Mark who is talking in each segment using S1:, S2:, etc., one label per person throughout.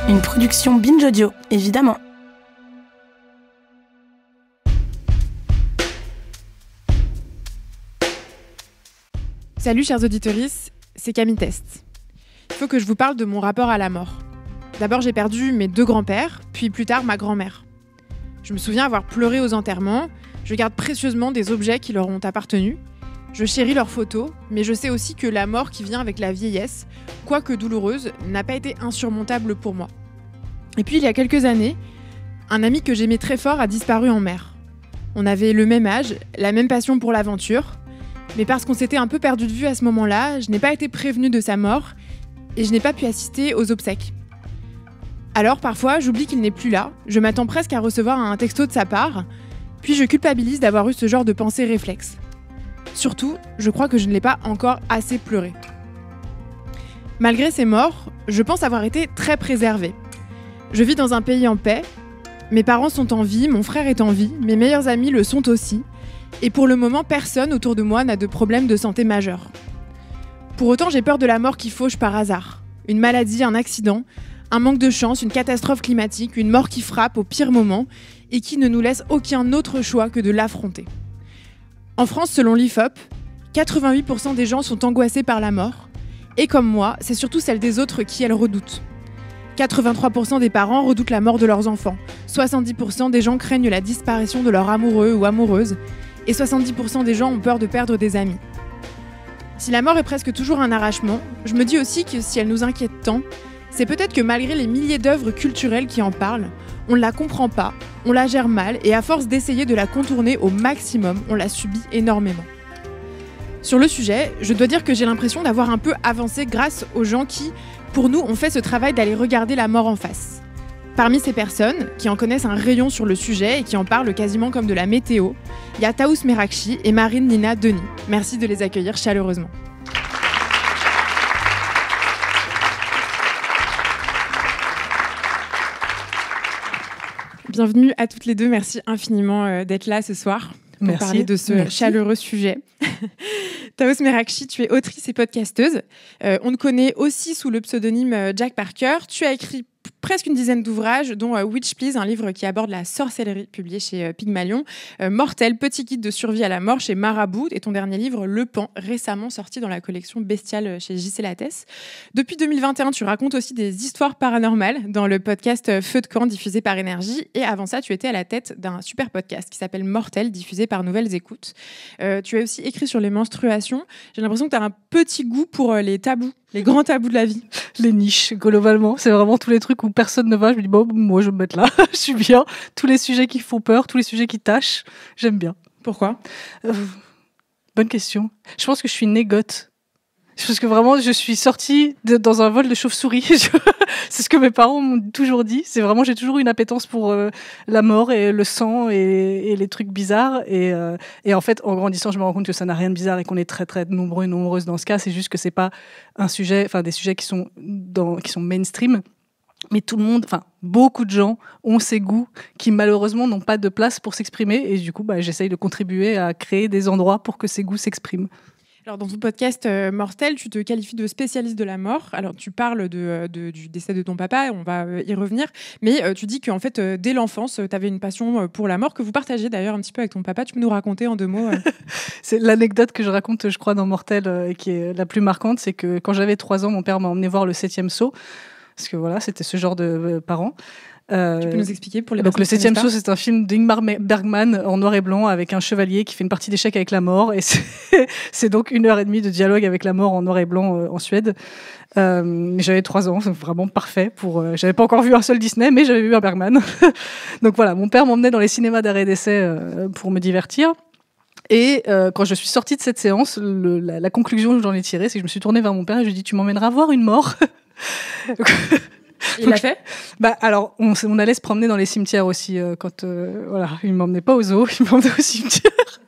S1: Une production Binge Audio, évidemment.
S2: Salut chers auditorices, c'est Camille Test. Il faut que je vous parle de mon rapport à la mort. D'abord j'ai perdu mes 2 grands-pères, puis plus tard ma grand-mère. Je me souviens avoir pleuré aux enterrements, je garde précieusement des objets qui leur ont appartenu. Je chéris leurs photos, mais je sais aussi que la mort qui vient avec la vieillesse, quoique douloureuse, n'a pas été insurmontable pour moi. Et puis il y a quelques années, un ami que j'aimais très fort a disparu en mer. On avait le même âge, la même passion pour l'aventure, mais parce qu'on s'était un peu perdu de vue à ce moment-là, je n'ai pas été prévenue de sa mort et je n'ai pas pu assister aux obsèques. Alors parfois, j'oublie qu'il n'est plus là, je m'attends presque à recevoir un texto de sa part, puis je culpabilise d'avoir eu ce genre de pensée réflexe. Surtout, je crois que je ne l'ai pas encore assez pleuré. Malgré ces morts, je pense avoir été très préservée. Je vis dans un pays en paix, mes parents sont en vie, mon frère est en vie, mes meilleurs amis le sont aussi, et pour le moment, personne autour de moi n'a de problème de santé majeur. Pour autant, j'ai peur de la mort qui fauche par hasard. Une maladie, un accident, un manque de chance, une catastrophe climatique, une mort qui frappe au pire moment et qui ne nous laisse aucun autre choix que de l'affronter. En France, selon l'IFOP, 88% des gens sont angoissés par la mort, et comme moi, c'est surtout celle des autres qui elles redoutent. 83% des parents redoutent la mort de leurs enfants, 70% des gens craignent la disparition de leur amoureux ou amoureuse, et 70% des gens ont peur de perdre des amis. Si la mort est presque toujours un arrachement, je me dis aussi que si elle nous inquiète tant, c'est peut-être que malgré les milliers d'œuvres culturelles qui en parlent, on ne la comprend pas, on la gère mal, et à force d'essayer de la contourner au maximum, on la subit énormément. Sur le sujet, je dois dire que j'ai l'impression d'avoir un peu avancé grâce aux gens qui, pour nous, ont fait ce travail d'aller regarder la mort en face. Parmi ces personnes, qui en connaissent un rayon sur le sujet et qui en parlent quasiment comme de la météo, il y a Taous Merakchi et Marine Nina Denis. Merci de les accueillir chaleureusement. Bienvenue à toutes les deux, merci infiniment d'être là ce soir pour parler de ce chaleureux sujet. Taous Merakchi, tu es autrice et podcasteuse. On te connaît aussi sous le pseudonyme Jack Parker. Tu as écrit presque une dizaine d'ouvrages, dont Witch Please, un livre qui aborde la sorcellerie, publié chez Pygmalion, Mortel, petit guide de survie à la mort chez Marabout, et ton dernier livre, Le Pan, récemment sorti dans la collection Bestiale chez J.C. Lattès. Depuis 2021, tu racontes aussi des histoires paranormales dans le podcast Feu de camp, diffusé par Énergie, et avant ça, tu étais à la tête d'un super podcast qui s'appelle Mortel, diffusé par Nouvelles Écoutes. Tu as aussi écrit sur les menstruations. J'ai l'impression que tu as un petit goût pour les tabous, les grands tabous de la vie.
S3: Les niches, globalement. C'est vraiment tous les trucs où personne ne va. Je me dis, bon, moi, je vais me mettre là. Je suis bien. Tous les sujets qui font peur, tous les sujets qui tâchent, j'aime bien.
S2: Pourquoi
S3: Bonne question. Je pense que je suis négote. Parce que vraiment, je suis sortie dans un vol de chauve-souris. C'est ce que mes parents m'ont toujours dit. C'est vraiment, j'ai toujours eu une appétence pour la mort et le sang et les trucs bizarres. Et en fait, en grandissant, je me rends compte que ça n'a rien de bizarre et qu'on est très, très nombreux et nombreuses dans ce cas. C'est juste que c'est pas un sujet, enfin, des sujets qui sont mainstream. Mais tout le monde, enfin, beaucoup de gens ont ces goûts qui, malheureusement, n'ont pas de place pour s'exprimer. Et du coup, j'essaye de contribuer à créer des endroits pour que ces goûts s'expriment.
S2: Alors, dans ton podcast Mortel, tu te qualifies de spécialiste de la mort. Alors, tu parles du décès de ton papa, on va y revenir. Mais tu dis qu'en fait, dès l'enfance, tu avais une passion pour la mort, que vous partagez d'ailleurs un petit peu avec ton papa. Tu peux nous raconter en 2 mots
S3: C'est l'anecdote que je raconte, je crois, dans Mortel, qui est la plus marquante. C'est que quand j'avais 3 ans, mon père m'a emmené voir le 7e saut. Parce que voilà, c'était ce genre de parents.
S2: Tu peux nous expliquer pour les
S3: Donc le 7e saut, c'est un film d'Ingmar Bergman en noir et blanc avec un chevalier qui fait une partie d'échecs avec la mort, et c'est donc 1h30 de dialogue avec la mort en noir et blanc en Suède. J'avais 3 ans, c'est vraiment parfait pour. J'avais pas encore vu un seul Disney, mais j'avais vu un Bergman. Donc voilà, mon père m'emmenait dans les cinémas d'arrêt d'essai pour me divertir. Et quand je suis sortie de cette séance, la conclusion que j'en ai tirée, c'est que je me suis tournée vers mon père et je lui ai dit, tu m'emmèneras voir une mort.
S2: Il l'a fait ?
S3: Alors, on allait se promener dans les cimetières aussi. Voilà, il ne m'emmenait pas au zoo, il m'emmenait au cimetière.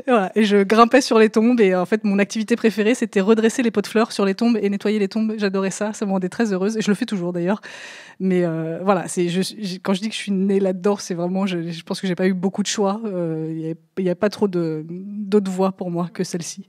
S3: Et voilà, et je grimpais sur les tombes. Et en fait, mon activité préférée, c'était redresser les pots de fleurs sur les tombes et nettoyer les tombes. J'adorais ça, ça me rendait très heureuse. Et je le fais toujours d'ailleurs. Mais voilà, quand je dis que je suis née là-dedans, c'est vraiment, je pense que j'ai pas eu beaucoup de choix. Il y a pas trop d'autres voies pour moi que celle-ci.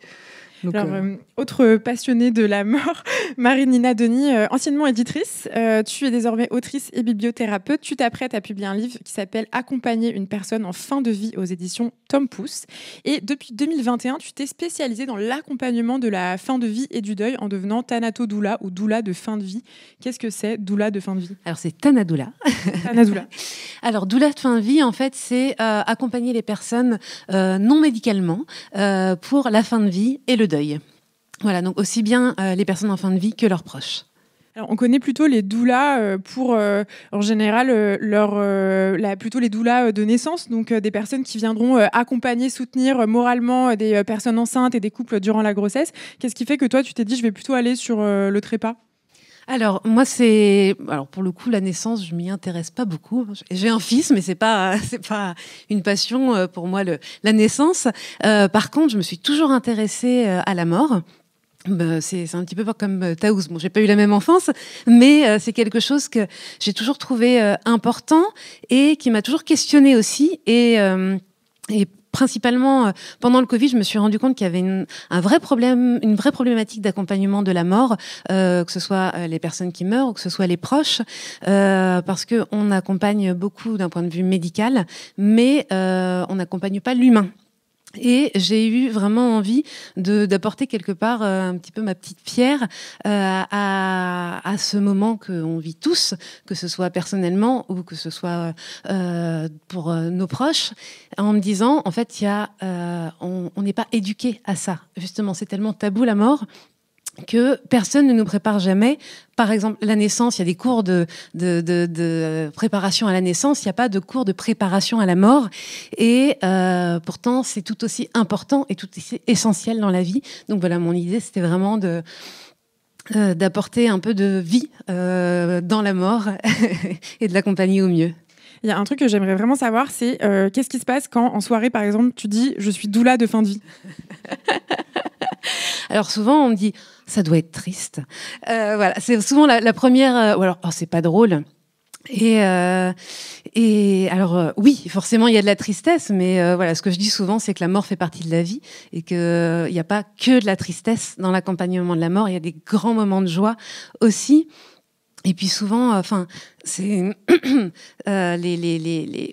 S3: Donc,
S2: Alors, autre passionnée de la mort, Marie-Nina Denis, anciennement éditrice, tu es désormais autrice et bibliothérapeute. Tu t'apprêtes à publier un livre qui s'appelle « Accompagner une personne en fin de vie » aux éditions Tom Pouce. Et depuis 2021, tu t'es spécialisée dans l'accompagnement de la fin de vie et du deuil en devenant Thanato-doula ou doula de fin de vie. Qu'est-ce que c'est, doula de fin de vie?
S4: Alors, c'est Thanadoula.
S2: Thanadoula.
S4: Alors, doula de fin de vie, en fait, c'est accompagner les personnes non médicalement pour la fin de vie et le deuil. Voilà, donc aussi bien les personnes en fin de vie que leurs proches.
S2: Alors, on connaît plutôt les doulas pour, en général, plutôt les doulas de naissance, donc des personnes qui viendront accompagner, soutenir moralement des personnes enceintes et des couples durant la grossesse. Qu'est-ce qui fait que toi, tu t'es dit, je vais plutôt aller sur le trépas?
S4: Alors, moi, pour le coup, la naissance, je m'y intéresse pas beaucoup. J'ai un fils, mais c'est pas une passion pour moi, la naissance. Par contre, je me suis toujours intéressée à la mort. C'est un petit peu comme Taous. Bon, j'ai pas eu la même enfance, mais c'est quelque chose que j'ai toujours trouvé important et qui m'a toujours questionnée aussi. Et principalement, pendant le Covid, je me suis rendu compte qu'il y avait une vraie problématique d'accompagnement de la mort, que ce soit les personnes qui meurent ou que ce soit les proches, parce que on accompagne beaucoup d'un point de vue médical, mais on n'accompagne pas l'humain. Et j'ai eu vraiment envie d'apporter quelque part un petit peu ma petite pierre à ce moment qu'on vit tous, que ce soit personnellement ou que ce soit pour nos proches, en me disant, en fait, on n'est pas éduqué à ça. Justement, c'est tellement tabou la mort que personne ne nous prépare jamais. Par exemple, la naissance, il y a des cours de préparation à la naissance, il n'y a pas de cours de préparation à la mort. Et pourtant, c'est tout aussi important et tout aussi essentiel dans la vie. Donc voilà, mon idée, c'était vraiment d'apporter un peu de vie dans la mort et de l'accompagner au mieux.
S2: Il y a un truc que j'aimerais vraiment savoir, c'est qu'est-ce qui se passe quand, en soirée, par exemple, tu dis « je suis doula de fin de vie ».
S4: Alors souvent, on me dit « ça doit être triste ». Voilà, c'est souvent la première... ou alors « oh, c'est pas drôle ». Et alors oui, forcément il y a de la tristesse, mais voilà, ce que je dis souvent, c'est que la mort fait partie de la vie et que il n'y a pas que de la tristesse dans l'accompagnement de la mort. Il y a des grands moments de joie aussi. Et puis souvent, c'est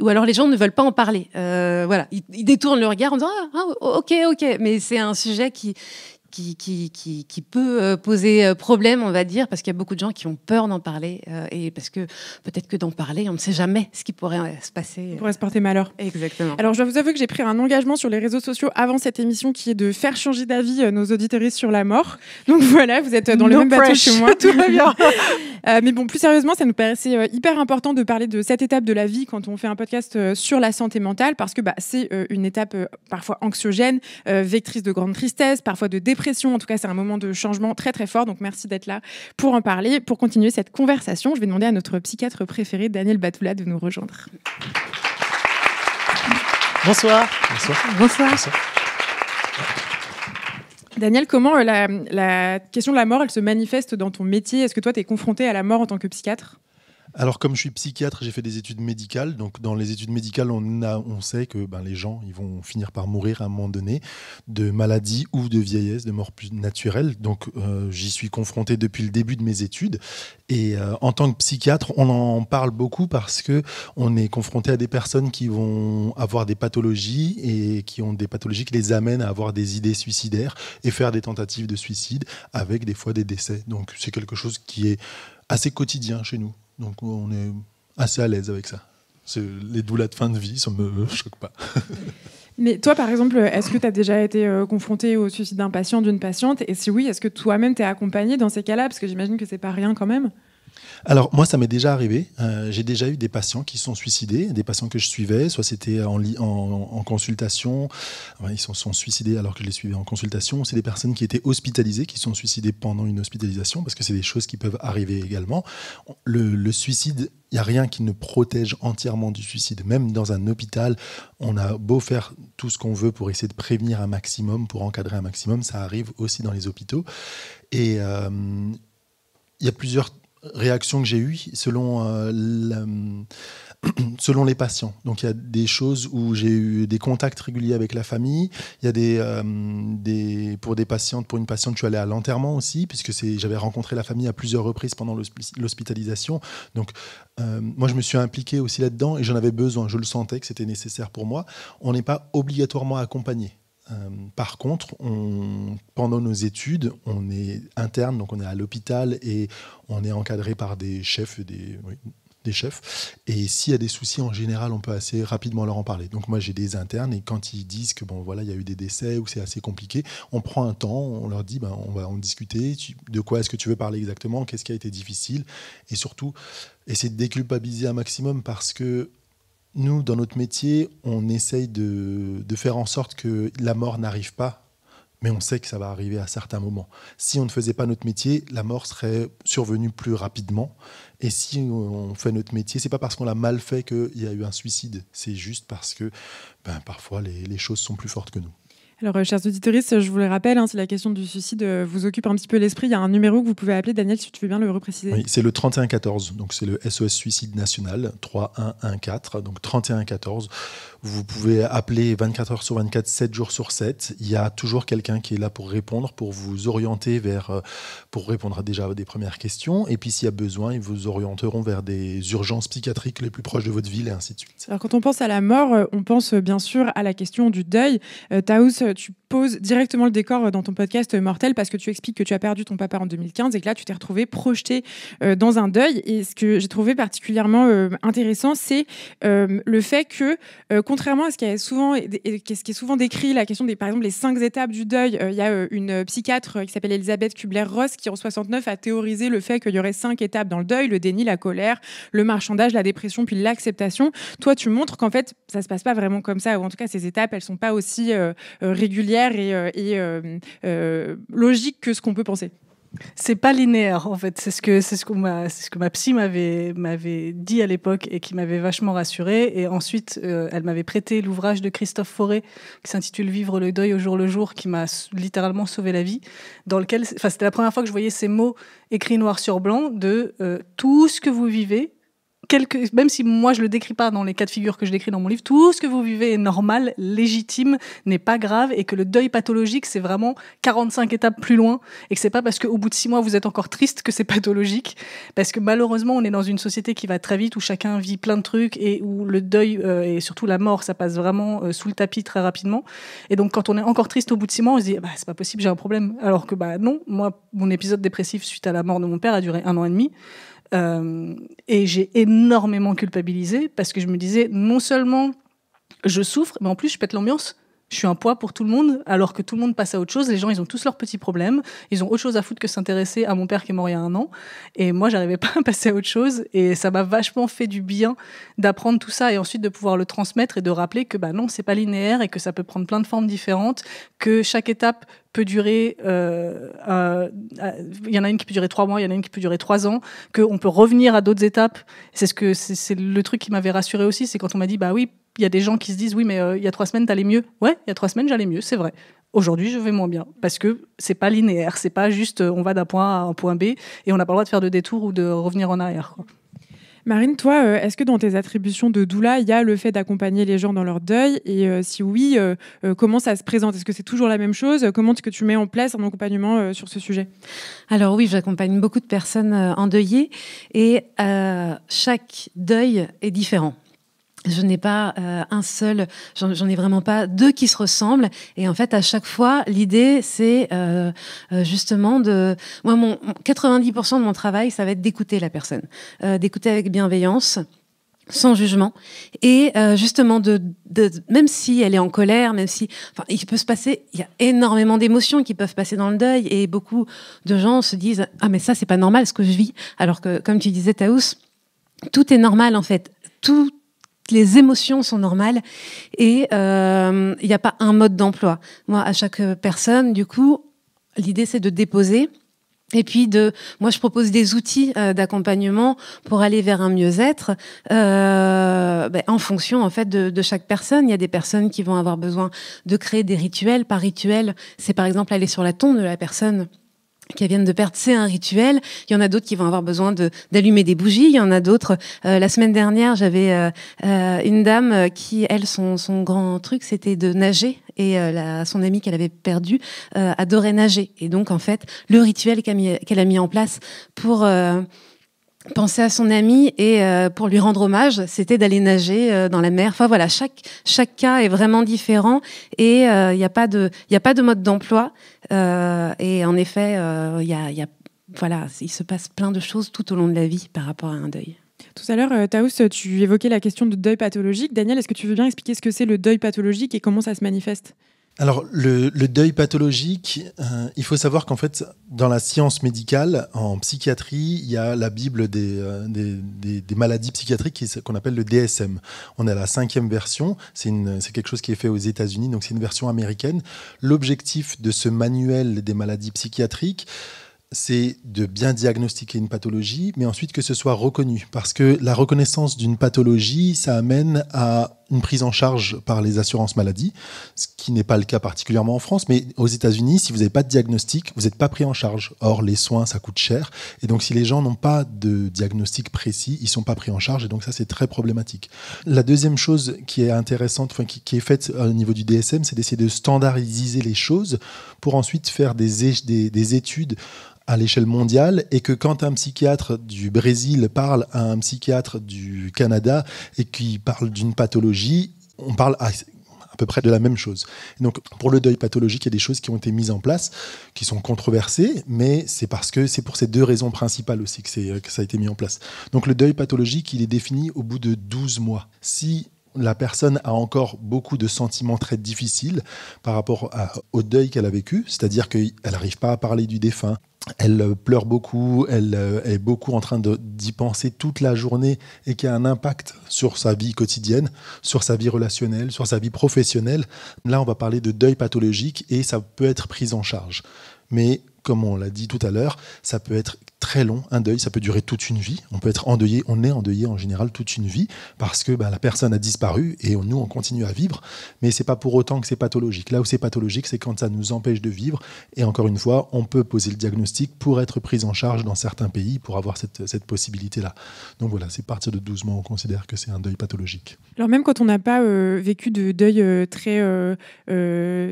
S4: ou alors les gens ne veulent pas en parler. Voilà, ils détournent le regard en disant ok, mais c'est un sujet qui peut poser problème, on va dire, parce qu'il y a beaucoup de gens qui ont peur d'en parler et parce que peut-être que d'en parler, on ne sait jamais ce qui pourrait se passer.
S2: On pourrait se porter malheur.
S4: Exactement.
S2: Alors, je dois vous avouer que j'ai pris un engagement sur les réseaux sociaux avant cette émission qui est de faire changer d'avis nos auditeuristes sur la mort. Donc voilà, vous êtes dans le même bateau que moi.
S3: Tout va bien.
S2: Mais bon, plus sérieusement, ça nous paraissait hyper important de parler de cette étape de la vie quand on fait un podcast sur la santé mentale, parce que c'est une étape parfois anxiogène, vectrice de grande tristesse, parfois de dépression. En tout cas, c'est un moment de changement très très fort. Donc merci d'être là pour en parler. Pour continuer cette conversation, je vais demander à notre psychiatre préféré, Daniel Batoula, de nous rejoindre.
S5: Bonsoir.
S4: Bonsoir.
S2: Daniel, comment la question de la mort, elle se manifeste dans ton métier? Est-ce que toi, tu es confronté à la mort en tant que psychiatre?
S5: Alors, comme je suis psychiatre, j'ai fait des études médicales. Donc, dans les études médicales, on sait que les gens ils vont finir par mourir à un moment donné de maladie ou de vieillesse, de mort plus naturelle. Donc, j'y suis confronté depuis le début de mes études. Et en tant que psychiatre, on en parle beaucoup parce qu'on est confronté à des personnes qui vont avoir des pathologies et qui ont des pathologies qui les amènent à avoir des idées suicidaires et faire des tentatives de suicide avec des fois des décès. Donc, c'est quelque chose qui est assez quotidien chez nous. Donc on est assez à l'aise avec ça. Les doulas de fin de vie, ça ne me choque pas.
S2: Mais toi, par exemple, est-ce que tu as déjà été confronté au suicide d'un patient, d'une patiente? Et si oui, est-ce que toi-même t'es accompagné dans ces cas-là? Parce que j'imagine que c'est pas rien quand même.
S5: Alors moi, ça m'est déjà arrivé. J'ai déjà eu des patients qui se sont suicidés, des patients que je suivais, soit c'était en consultation, ils se sont suicidés alors que je les suivais en consultation. C'est des personnes qui étaient hospitalisées, qui se sont suicidées pendant une hospitalisation, parce que c'est des choses qui peuvent arriver également. Le suicide, il n'y a rien qui ne protège entièrement du suicide. Même dans un hôpital, on a beau faire tout ce qu'on veut pour essayer de prévenir un maximum, pour encadrer un maximum, ça arrive aussi dans les hôpitaux. Et il y a plusieurs réactions que j'ai eues selon selon les patients. Donc il y a des choses où j'ai eu des contacts réguliers avec la famille. Il y a pour une patiente, je suis allé à l'enterrement aussi, puisque j'avais rencontré la famille à plusieurs reprises pendant l'hospitalisation. Donc moi, je me suis impliqué aussi là-dedans et j'en avais besoin. Je le sentais que c'était nécessaire pour moi. On n'est pas obligatoirement accompagné. Par contre, pendant nos études, on est interne, donc on est à l'hôpital et on est encadré par des chefs, des chefs. Et s'il y a des soucis, en général, on peut assez rapidement leur en parler. Donc moi, j'ai des internes et quand ils disent que il y a eu des décès ou c'est assez compliqué, on prend un temps, on leur dit, on va en discuter. De quoi est-ce que tu veux parler exactement? Qu'est-ce qui a été difficile? Et surtout, essayer de déculpabiliser un maximum parce que nous, dans notre métier, on essaye de faire en sorte que la mort n'arrive pas, mais on sait que ça va arriver à certains moments. Si on ne faisait pas notre métier, la mort serait survenue plus rapidement. Et si on fait notre métier, c'est pas parce qu'on l'a mal fait qu'il y a eu un suicide. C'est juste parce que parfois les choses sont plus fortes que nous.
S2: Alors, chers auditeurs, je vous le rappelle, si la question du suicide vous occupe un petit peu l'esprit, il y a un numéro que vous pouvez appeler. Daniel, si tu veux bien le repréciser.
S5: Oui, c'est le 3114, donc c'est le SOS Suicide National, 3114, donc 3114. Vous pouvez appeler 24 heures sur 24, 7 jours sur 7. Il y a toujours quelqu'un qui est là pour répondre, pour vous orienter pour répondre déjà à des premières questions. Et puis, s'il y a besoin, ils vous orienteront vers des urgences psychiatriques les plus proches de votre ville et ainsi de suite.
S2: Alors, quand on pense à la mort, on pense bien sûr à la question du deuil. Taous, tu poses directement le décor dans ton podcast Mortel parce que tu expliques que tu as perdu ton papa en 2015 et que là, tu t'es retrouvé projeté dans un deuil. Et ce que j'ai trouvé particulièrement intéressant, c'est le fait que, contrairement à ce qui est souvent décrit, la question par exemple, les 5 étapes du deuil, il y a une psychiatre qui s'appelle Elisabeth Kubler-Ross qui, en 69, a théorisé le fait qu'il y aurait 5 étapes dans le deuil: le déni, la colère, le marchandage, la dépression, puis l'acceptation. Toi, tu montres qu'en fait, ça se passe pas vraiment comme ça, ou en tout cas, ces étapes, elles sont pas aussi régulières et logiques que ce qu'on peut penser.
S3: C'est pas linéaire en fait, c'est ce que ma psy m'avait dit à l'époque et qui m'avait vachement rassurée. Et ensuite elle m'avait prêté l'ouvrage de Christophe Fauré qui s'intitule Vivre le deuil au jour le jour, qui m'a littéralement sauvé la vie, dans lequel c'était la première fois que je voyais ces mots écrits noir sur blanc de tout ce que vous vivez, même si moi je le décris pas dans les cas de figure que je décris dans mon livre, tout ce que vous vivez est normal, légitime, n'est pas grave, et que le deuil pathologique c'est vraiment 45 étapes plus loin, et que c'est pas parce qu'au bout de 6 mois vous êtes encore triste que c'est pathologique, parce que malheureusement on est dans une société qui va très vite, où chacun vit plein de trucs et où le deuil et surtout la mort ça passe vraiment sous le tapis très rapidement. Et donc quand on est encore triste au bout de 6 mois, on se dit c'est pas possible, j'ai un problème, alors que non, moi mon épisode dépressif suite à la mort de mon père a duré 1 an et demi. Et j'ai énormément culpabilisé parce que je me disais, non seulement je souffre, mais en plus je pète l'ambiance. Je suis un poids pour tout le monde, alors que tout le monde passe à autre chose. Les gens, ils ont tous leurs petits problèmes. Ils ont autre chose à foutre que s'intéresser à mon père qui est mort il y a 1 an. Et moi, j'arrivais pas à passer à autre chose. Et ça m'a vachement fait du bien d'apprendre tout ça et ensuite de pouvoir le transmettre et de rappeler que non, c'est pas linéaire et que ça peut prendre plein de formes différentes, que chaque étape peut durer, il y en a une qui peut durer 3 mois, il y en a une qui peut durer 3 ans, qu'on peut revenir à d'autres étapes. C'est le truc qui m'avait rassurée aussi, c'est quand on m'a dit, oui, il y a des gens qui se disent, oui, mais il y a 3 semaines, t'allais mieux. Ouais, il y a 3 semaines, j'allais mieux, c'est vrai. Aujourd'hui, je vais moins bien, parce que c'est pas linéaire, c'est pas juste, on va d'un point A à un point B, et on n'a pas le droit de faire de détour ou de revenir en arrière, quoi.
S2: Marine, toi, est-ce que dans tes attributions de doula, il y a le fait d'accompagner les gens dans leur deuil? Et si oui, comment ça se présente? Est-ce que c'est toujours la même chose? Comment est-ce que tu mets en place un accompagnement sur ce sujet?
S4: Alors oui, j'accompagne beaucoup de personnes endeuillées et chaque deuil est différent. Je n'ai pas j'en ai vraiment pas 2 qui se ressemblent. Et en fait, à chaque fois, l'idée, c'est justement moi, 90% de mon travail, ça va être d'écouter la personne, d'écouter avec bienveillance, sans jugement, et justement même si elle est en colère, il y a énormément d'émotions qui peuvent passer dans le deuil, et beaucoup de gens se disent mais ça c'est pas normal ce que je vis, alors que comme tu disais Taous, tout est normal en fait, les émotions sont normales, et il n'y a pas un mode d'emploi. Moi, à chaque personne, du coup, l'idée c'est de déposer. Et puis moi je propose des outils d'accompagnement pour aller vers un mieux-être en fonction en fait de chaque personne. Il y a des personnes qui vont avoir besoin de créer des rituels. Par rituel, c'est par exemple aller sur la tombe de la personne viennent de perdre, c'est un rituel. Il y en a d'autres qui vont avoir besoin d'allumer des bougies. Il y en a d'autres. La semaine dernière, j'avais une dame qui, elle, son grand truc, c'était de nager. Et son amie qu'elle avait perdue adorait nager. Et donc, en fait, le rituel qu'elle a mis en place pour penser à son amie et pour lui rendre hommage, c'était d'aller nager dans la mer. Enfin voilà, chaque cas est vraiment différent et il n'y a pas de mode d'emploi. Et en effet, il se passe plein de choses tout au long de la vie par rapport à un deuil.
S2: Tout à l'heure, Taous, tu évoquais la question de deuil pathologique. Daniel, est-ce que tu veux bien expliquer ce que c'est le deuil pathologique et comment ça se manifeste ?
S5: Alors, le deuil pathologique, il faut savoir qu'en fait, dans la science médicale, en psychiatrie, il y a la Bible des maladies psychiatriques qu'on appelle le DSM. On est à la 5e version. C'est quelque chose qui est fait aux États-Unis, donc c'est une version américaine. L'objectif de ce manuel des maladies psychiatriques, c'est de bien diagnostiquer une pathologie, mais ensuite que ce soit reconnu. Parce que la reconnaissance d'une pathologie, ça amène à une prise en charge par les assurances maladie, ce qui n'est pas le cas particulièrement en France, mais aux États-Unis, si vous n'avez pas de diagnostic, vous n'êtes pas pris en charge. Or, les soins, ça coûte cher. Et donc, si les gens n'ont pas de diagnostic précis, ils ne sont pas pris en charge. Et donc, ça, c'est très problématique. La deuxième chose qui est intéressante, qui est faite au niveau du DSM, c'est d'essayer de standardiser les choses pour ensuite faire des études à l'échelle mondiale, et que quand un psychiatre du Brésil parle à un psychiatre du Canada et qui parle d'une pathologie, on parle à peu près de la même chose. Et donc, pour le deuil pathologique, il y a des choses qui ont été mises en place, qui sont controversées, mais c'est parce que c'est pour ces deux raisons principales aussi que ça a été mis en place. Donc, le deuil pathologique, il est défini au bout de 12 mois. Si la personne a encore beaucoup de sentiments très difficiles par rapport au deuil qu'elle a vécu, c'est-à-dire qu'elle n'arrive pas à parler du défunt, elle pleure beaucoup, elle est beaucoup en train d'y penser toute la journée et qui a un impact sur sa vie quotidienne, sur sa vie relationnelle, sur sa vie professionnelle. Là, on va parler de deuil pathologique et ça peut être pris en charge. Mais comme on l'a dit tout à l'heure, ça peut être très long, un deuil, ça peut durer toute une vie. On peut être endeuillé, on est endeuillé en général toute une vie parce que la personne a disparu et nous, on continue à vivre. Mais c'est pas pour autant que c'est pathologique. Là où c'est pathologique, c'est quand ça nous empêche de vivre. Et encore une fois, on peut poser le diagnostic pour être pris en charge dans certains pays pour avoir cette possibilité-là. Donc voilà, c'est à partir de 12 mois, on considère que c'est un deuil pathologique.
S2: Alors même quand on n'a pas vécu de deuil très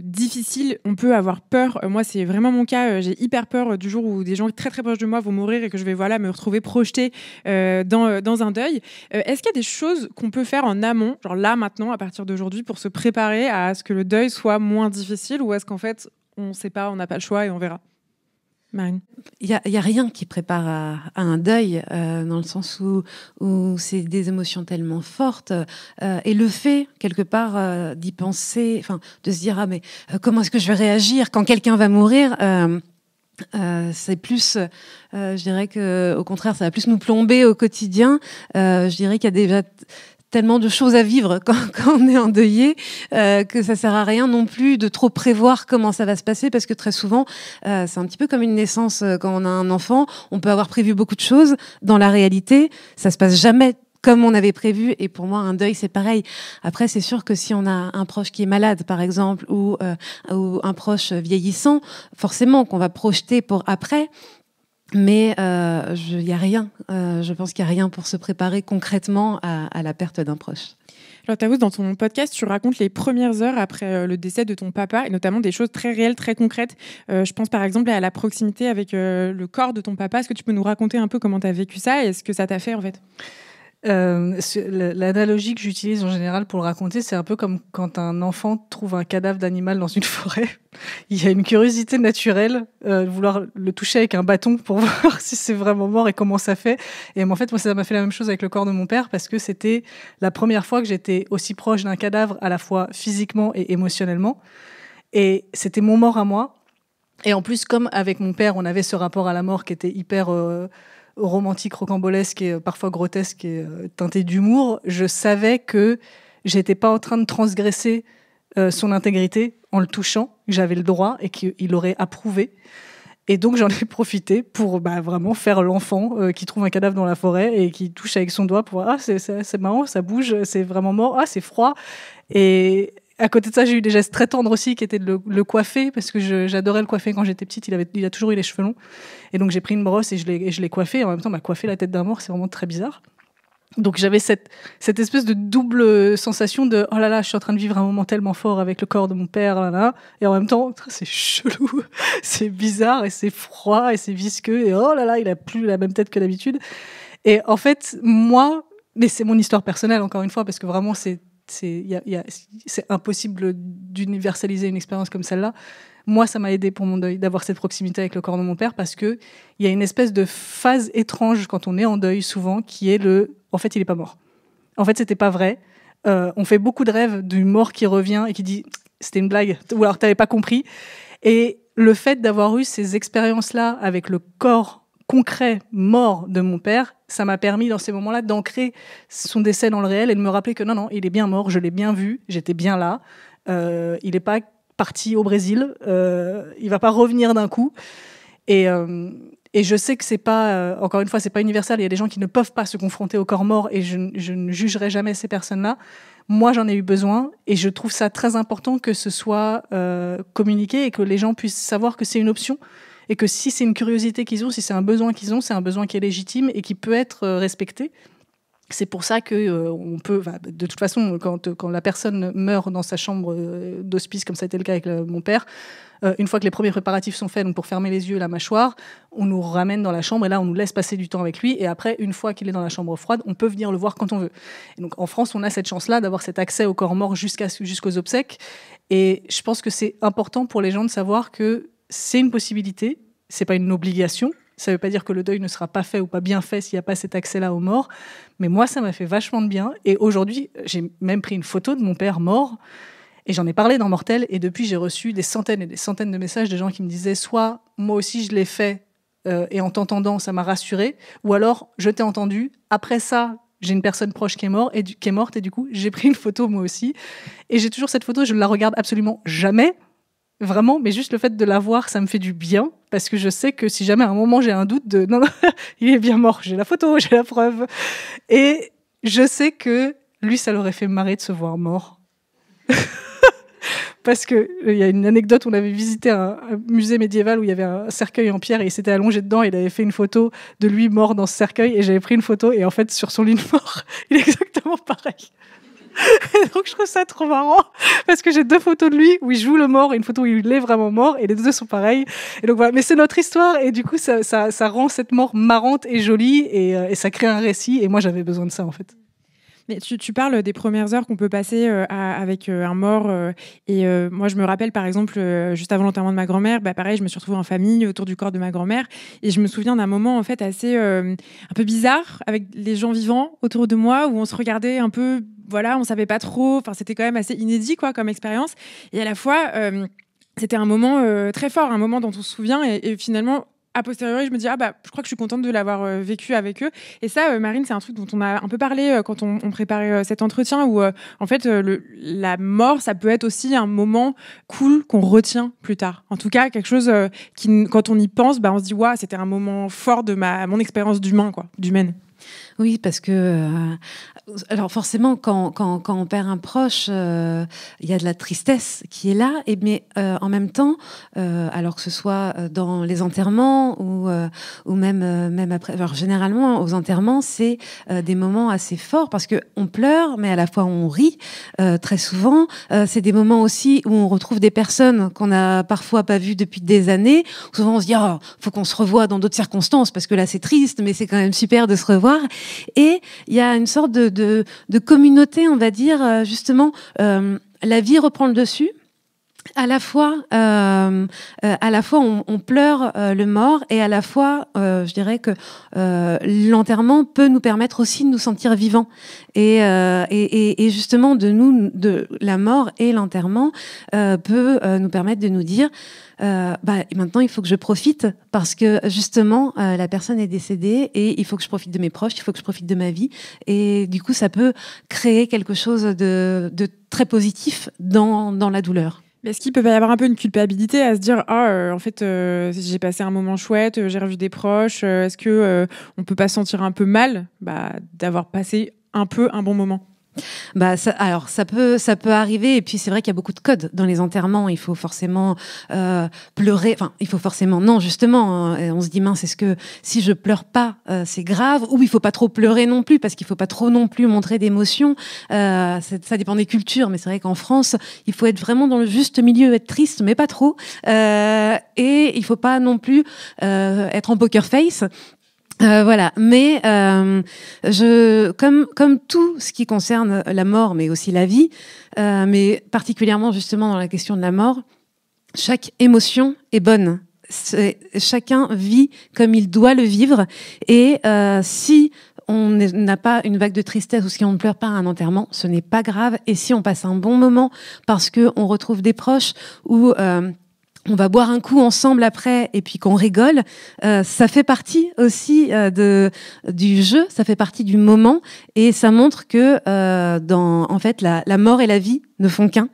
S2: difficile, on peut avoir peur. Moi, c'est vraiment mon cas. J'ai hyper peur du jour où des gens très très proches de moi vont mourir et que je vais me retrouver projetée dans un deuil. Est-ce qu'il y a des choses qu'on peut faire en amont, genre là maintenant, à partir d'aujourd'hui, pour se préparer à ce que le deuil soit moins difficile, ou est-ce qu'en fait on ne sait pas, on n'a pas le choix et on verra? Marine.
S4: Il y a rien qui prépare à un deuil, dans le sens où c'est des émotions tellement fortes, et le fait quelque part d'y penser, enfin de se dire mais comment est-ce que je vais réagir quand quelqu'un va mourir, c'est plus, je dirais que au contraire ça va plus nous plomber au quotidien. Je dirais qu'il y a déjà tellement de choses à vivre quand on est endeuillé, que ça sert à rien non plus de trop prévoir comment ça va se passer, parce que très souvent c'est un petit peu comme une naissance. Quand on a un enfant, on peut avoir prévu beaucoup de choses. Dans la réalité, ça se passe jamais comme on avait prévu, et pour moi un deuil c'est pareil. Après c'est sûr que si on a un proche qui est malade par exemple, ou un proche vieillissant, forcément qu'on va projeter pour après. Mais y a rien. Je pense qu'il n'y a rien pour se préparer concrètement à la perte d'un proche.
S2: Alors Taous, dans ton podcast, tu racontes les premières heures après le décès de ton papa, et notamment des choses très réelles, très concrètes. Je pense par exemple à la proximité avec le corps de ton papa. Est-ce que tu peux nous raconter un peu comment tu as vécu ça et ce que ça t'a fait en fait ?
S3: L'analogie que j'utilise en général pour le raconter, c'est un peu comme quand un enfant trouve un cadavre d'animal dans une forêt. Il y a une curiosité naturelle de vouloir le toucher avec un bâton pour voir si c'est vraiment mort et comment ça fait. Et en fait, moi, ça m'a fait la même chose avec le corps de mon père, parce que c'était la première fois que j'étais aussi proche d'un cadavre, à la fois physiquement et émotionnellement. Et c'était mon mort à moi. Et en plus, comme avec mon père, on avait ce rapport à la mort qui était hyper romantique, rocambolesque et parfois grotesque et teinté d'humour, je savais que j'étais pas en train de transgresser son intégrité en le touchant, que j'avais le droit et qu'il aurait approuvé. Et donc j'en ai profité pour vraiment faire l'enfant qui trouve un cadavre dans la forêt et qui touche avec son doigt pour c'est marrant, ça bouge, c'est vraiment mort, c'est froid. Et à côté de ça, j'ai eu des gestes très tendres aussi, qui étaient de le coiffer, parce que j'adorais le coiffer quand j'étais petite. Il a toujours eu les cheveux longs. Et donc, j'ai pris une brosse et je l'ai coiffé. Et en même temps, coiffer la tête d'un mort, c'est vraiment très bizarre. Donc, j'avais cette espèce de double sensation de « Oh là là, je suis en train de vivre un moment tellement fort avec le corps de mon père. Là, là. » Et en même temps, c'est chelou, c'est bizarre et c'est froid et c'est visqueux. Et oh là là, il a plus la même tête que d'habitude. Et en fait, moi, mais c'est mon histoire personnelle, encore une fois, parce que vraiment, c'est impossible d'universaliser une expérience comme celle-là. Moi, ça m'a aidé pour mon deuil d'avoir cette proximité avec le corps de mon père, parce que il y a une espèce de phase étrange quand on est en deuil, souvent, qui est en fait, il est pas mort. En fait, c'était pas vrai. On fait beaucoup de rêves du mort qui revient et qui dit c'était une blague, ou alors t'avais pas compris. Et le fait d'avoir eu ces expériences-là avec le corps concret mort de mon père, ça m'a permis dans ces moments-là d'ancrer son décès dans le réel et de me rappeler que non, il est bien mort, je l'ai bien vu, j'étais bien là, il n'est pas parti au Brésil, il va pas revenir d'un coup. Et je sais que c'est pas, encore une fois, c'est pas universel, il y a des gens qui ne peuvent pas se confronter au corps mort et je ne jugerai jamais ces personnes-là. Moi, j'en ai eu besoin et je trouve ça très important que ce soit communiqué et que les gens puissent savoir que c'est une option. Et que si c'est une curiosité qu'ils ont, si c'est un besoin qu'ils ont, c'est un besoin qui est légitime et qui peut être respecté. C'est pour ça que on peut, de toute façon, quand la personne meurt dans sa chambre d'hospice, comme ça a été le cas avec mon père, une fois que les premiers préparatifs sont faits, donc pour fermer les yeux et la mâchoire, on nous ramène dans la chambre et là on nous laisse passer du temps avec lui. Et après, une fois qu'il est dans la chambre froide, on peut venir le voir quand on veut. Et donc en France, on a cette chance-là d'avoir cet accès au corps mort jusqu'aux obsèques. Et je pense que c'est important pour les gens de savoir que c'est une possibilité, c'est pas une obligation. Ça veut pas dire que le deuil ne sera pas fait ou pas bien fait s'il n'y a pas cet accès-là aux morts. Mais moi, ça m'a fait vachement de bien. Et aujourd'hui, j'ai même pris une photo de mon père mort et j'en ai parlé dans Mortel. Et depuis, j'ai reçu des centaines et des centaines de messages de gens qui me disaient soit moi aussi je l'ai fait et en t'entendant, ça m'a rassurée, ou alors je t'ai entendu. Après ça, j'ai une personne proche qui est morte et du coup, j'ai pris une photo moi aussi. Et j'ai toujours cette photo, je ne la regarde absolument jamais. Vraiment, mais juste le fait de la voir, ça me fait du bien, parce que je sais que si jamais à un moment j'ai un doute non, il est bien mort, j'ai la photo, j'ai la preuve. Et je sais que lui, ça l'aurait fait marrer de se voir mort. Parce que il y a une anecdote, on avait visité un musée médiéval où il y avait un cercueil en pierre et il s'était allongé dedans, il avait fait une photo de lui mort dans ce cercueil et j'avais pris une photo et en fait, sur son lit de mort, il est exactement pareil. Et donc je trouve ça trop marrant parce que j'ai 2 photos de lui où il joue le mort et une photo où il est vraiment mort et les 2 sont pareils. Et donc voilà, mais c'est notre histoire et du coup ça rend cette mort marrante et jolie et ça crée un récit et moi j'avais besoin de ça en fait.
S2: Mais tu parles des premières heures qu'on peut passer avec un mort. Moi, je me rappelle, par exemple, juste avant l'enterrement de ma grand-mère, pareil, je me suis retrouvée en famille autour du corps de ma grand-mère. Et je me souviens d'un moment, en fait, assez un peu bizarre avec les gens vivants autour de moi, où on se regardait un peu, voilà, on savait pas trop. Enfin, c'était quand même assez inédit, quoi, comme expérience. Et à la fois, c'était un moment très fort, un moment dont on se souvient. Et finalement, a posteriori, je me dis, je crois que je suis contente de l'avoir vécu avec eux. Et ça, Marine, c'est un truc dont on a un peu parlé quand on préparait cet entretien, où en fait, la mort, ça peut être aussi un moment cool qu'on retient plus tard. En tout cas, quelque chose qui, quand on y pense, on se dit, waouh, c'était un moment fort de mon expérience d'humaine.
S4: Oui, parce que alors forcément, quand on perd un proche, il y a de la tristesse qui est là, mais en même temps, alors que ce soit dans les enterrements ou même après. Alors généralement, aux enterrements, c'est des moments assez forts parce que on pleure, mais à la fois on rit. Très souvent, c'est des moments aussi où on retrouve des personnes qu'on n'a parfois pas vues depuis des années. Souvent, on se dit, faut qu'on se revoie dans d'autres circonstances parce que là, c'est triste, mais c'est quand même super de se revoir. Et il y a une sorte de communauté, on va dire, justement, la vie reprend le dessus. À la fois, on pleure le mort et à la fois, je dirais que l'enterrement peut nous permettre aussi de nous sentir vivants et justement de la mort et l'enterrement peut nous permettre de nous dire maintenant il faut que je profite parce que justement la personne est décédée et il faut que je profite de mes proches, il faut que je profite de ma vie et du coup ça peut créer quelque chose de très positif dans la douleur.
S2: Est-ce qu'il peut y avoir un peu une culpabilité à se dire en fait j'ai passé un moment chouette, j'ai revu des proches, est-ce que on peut pas se sentir un peu mal d'avoir passé un bon moment?
S4: Alors ça peut arriver, et puis c'est vrai qu'il y a beaucoup de codes dans les enterrements. Il faut forcément pleurer. Enfin, il faut forcément non, justement. On se dit mince, est-ce que si je pleure pas, c'est grave? Ou il faut pas trop pleurer non plus, parce qu'il faut pas trop non plus montrer d'émotions. Ça dépend des cultures, mais c'est vrai qu'en France, il faut être vraiment dans le juste milieu, être triste, mais pas trop. Et il faut pas non plus être en poker face. Voilà, mais comme tout ce qui concerne la mort, mais aussi la vie, mais particulièrement justement dans la question de la mort, chaque émotion est bonne. Chacun vit comme il doit le vivre, et si on n'a pas une vague de tristesse ou si on ne pleure pas à un enterrement, ce n'est pas grave. Et si on passe un bon moment parce que on retrouve des proches ou on va boire un coup ensemble après et puis qu'on rigole, ça fait partie aussi du jeu, ça fait partie du moment, et ça montre que en fait la mort et la vie ne font qu'un,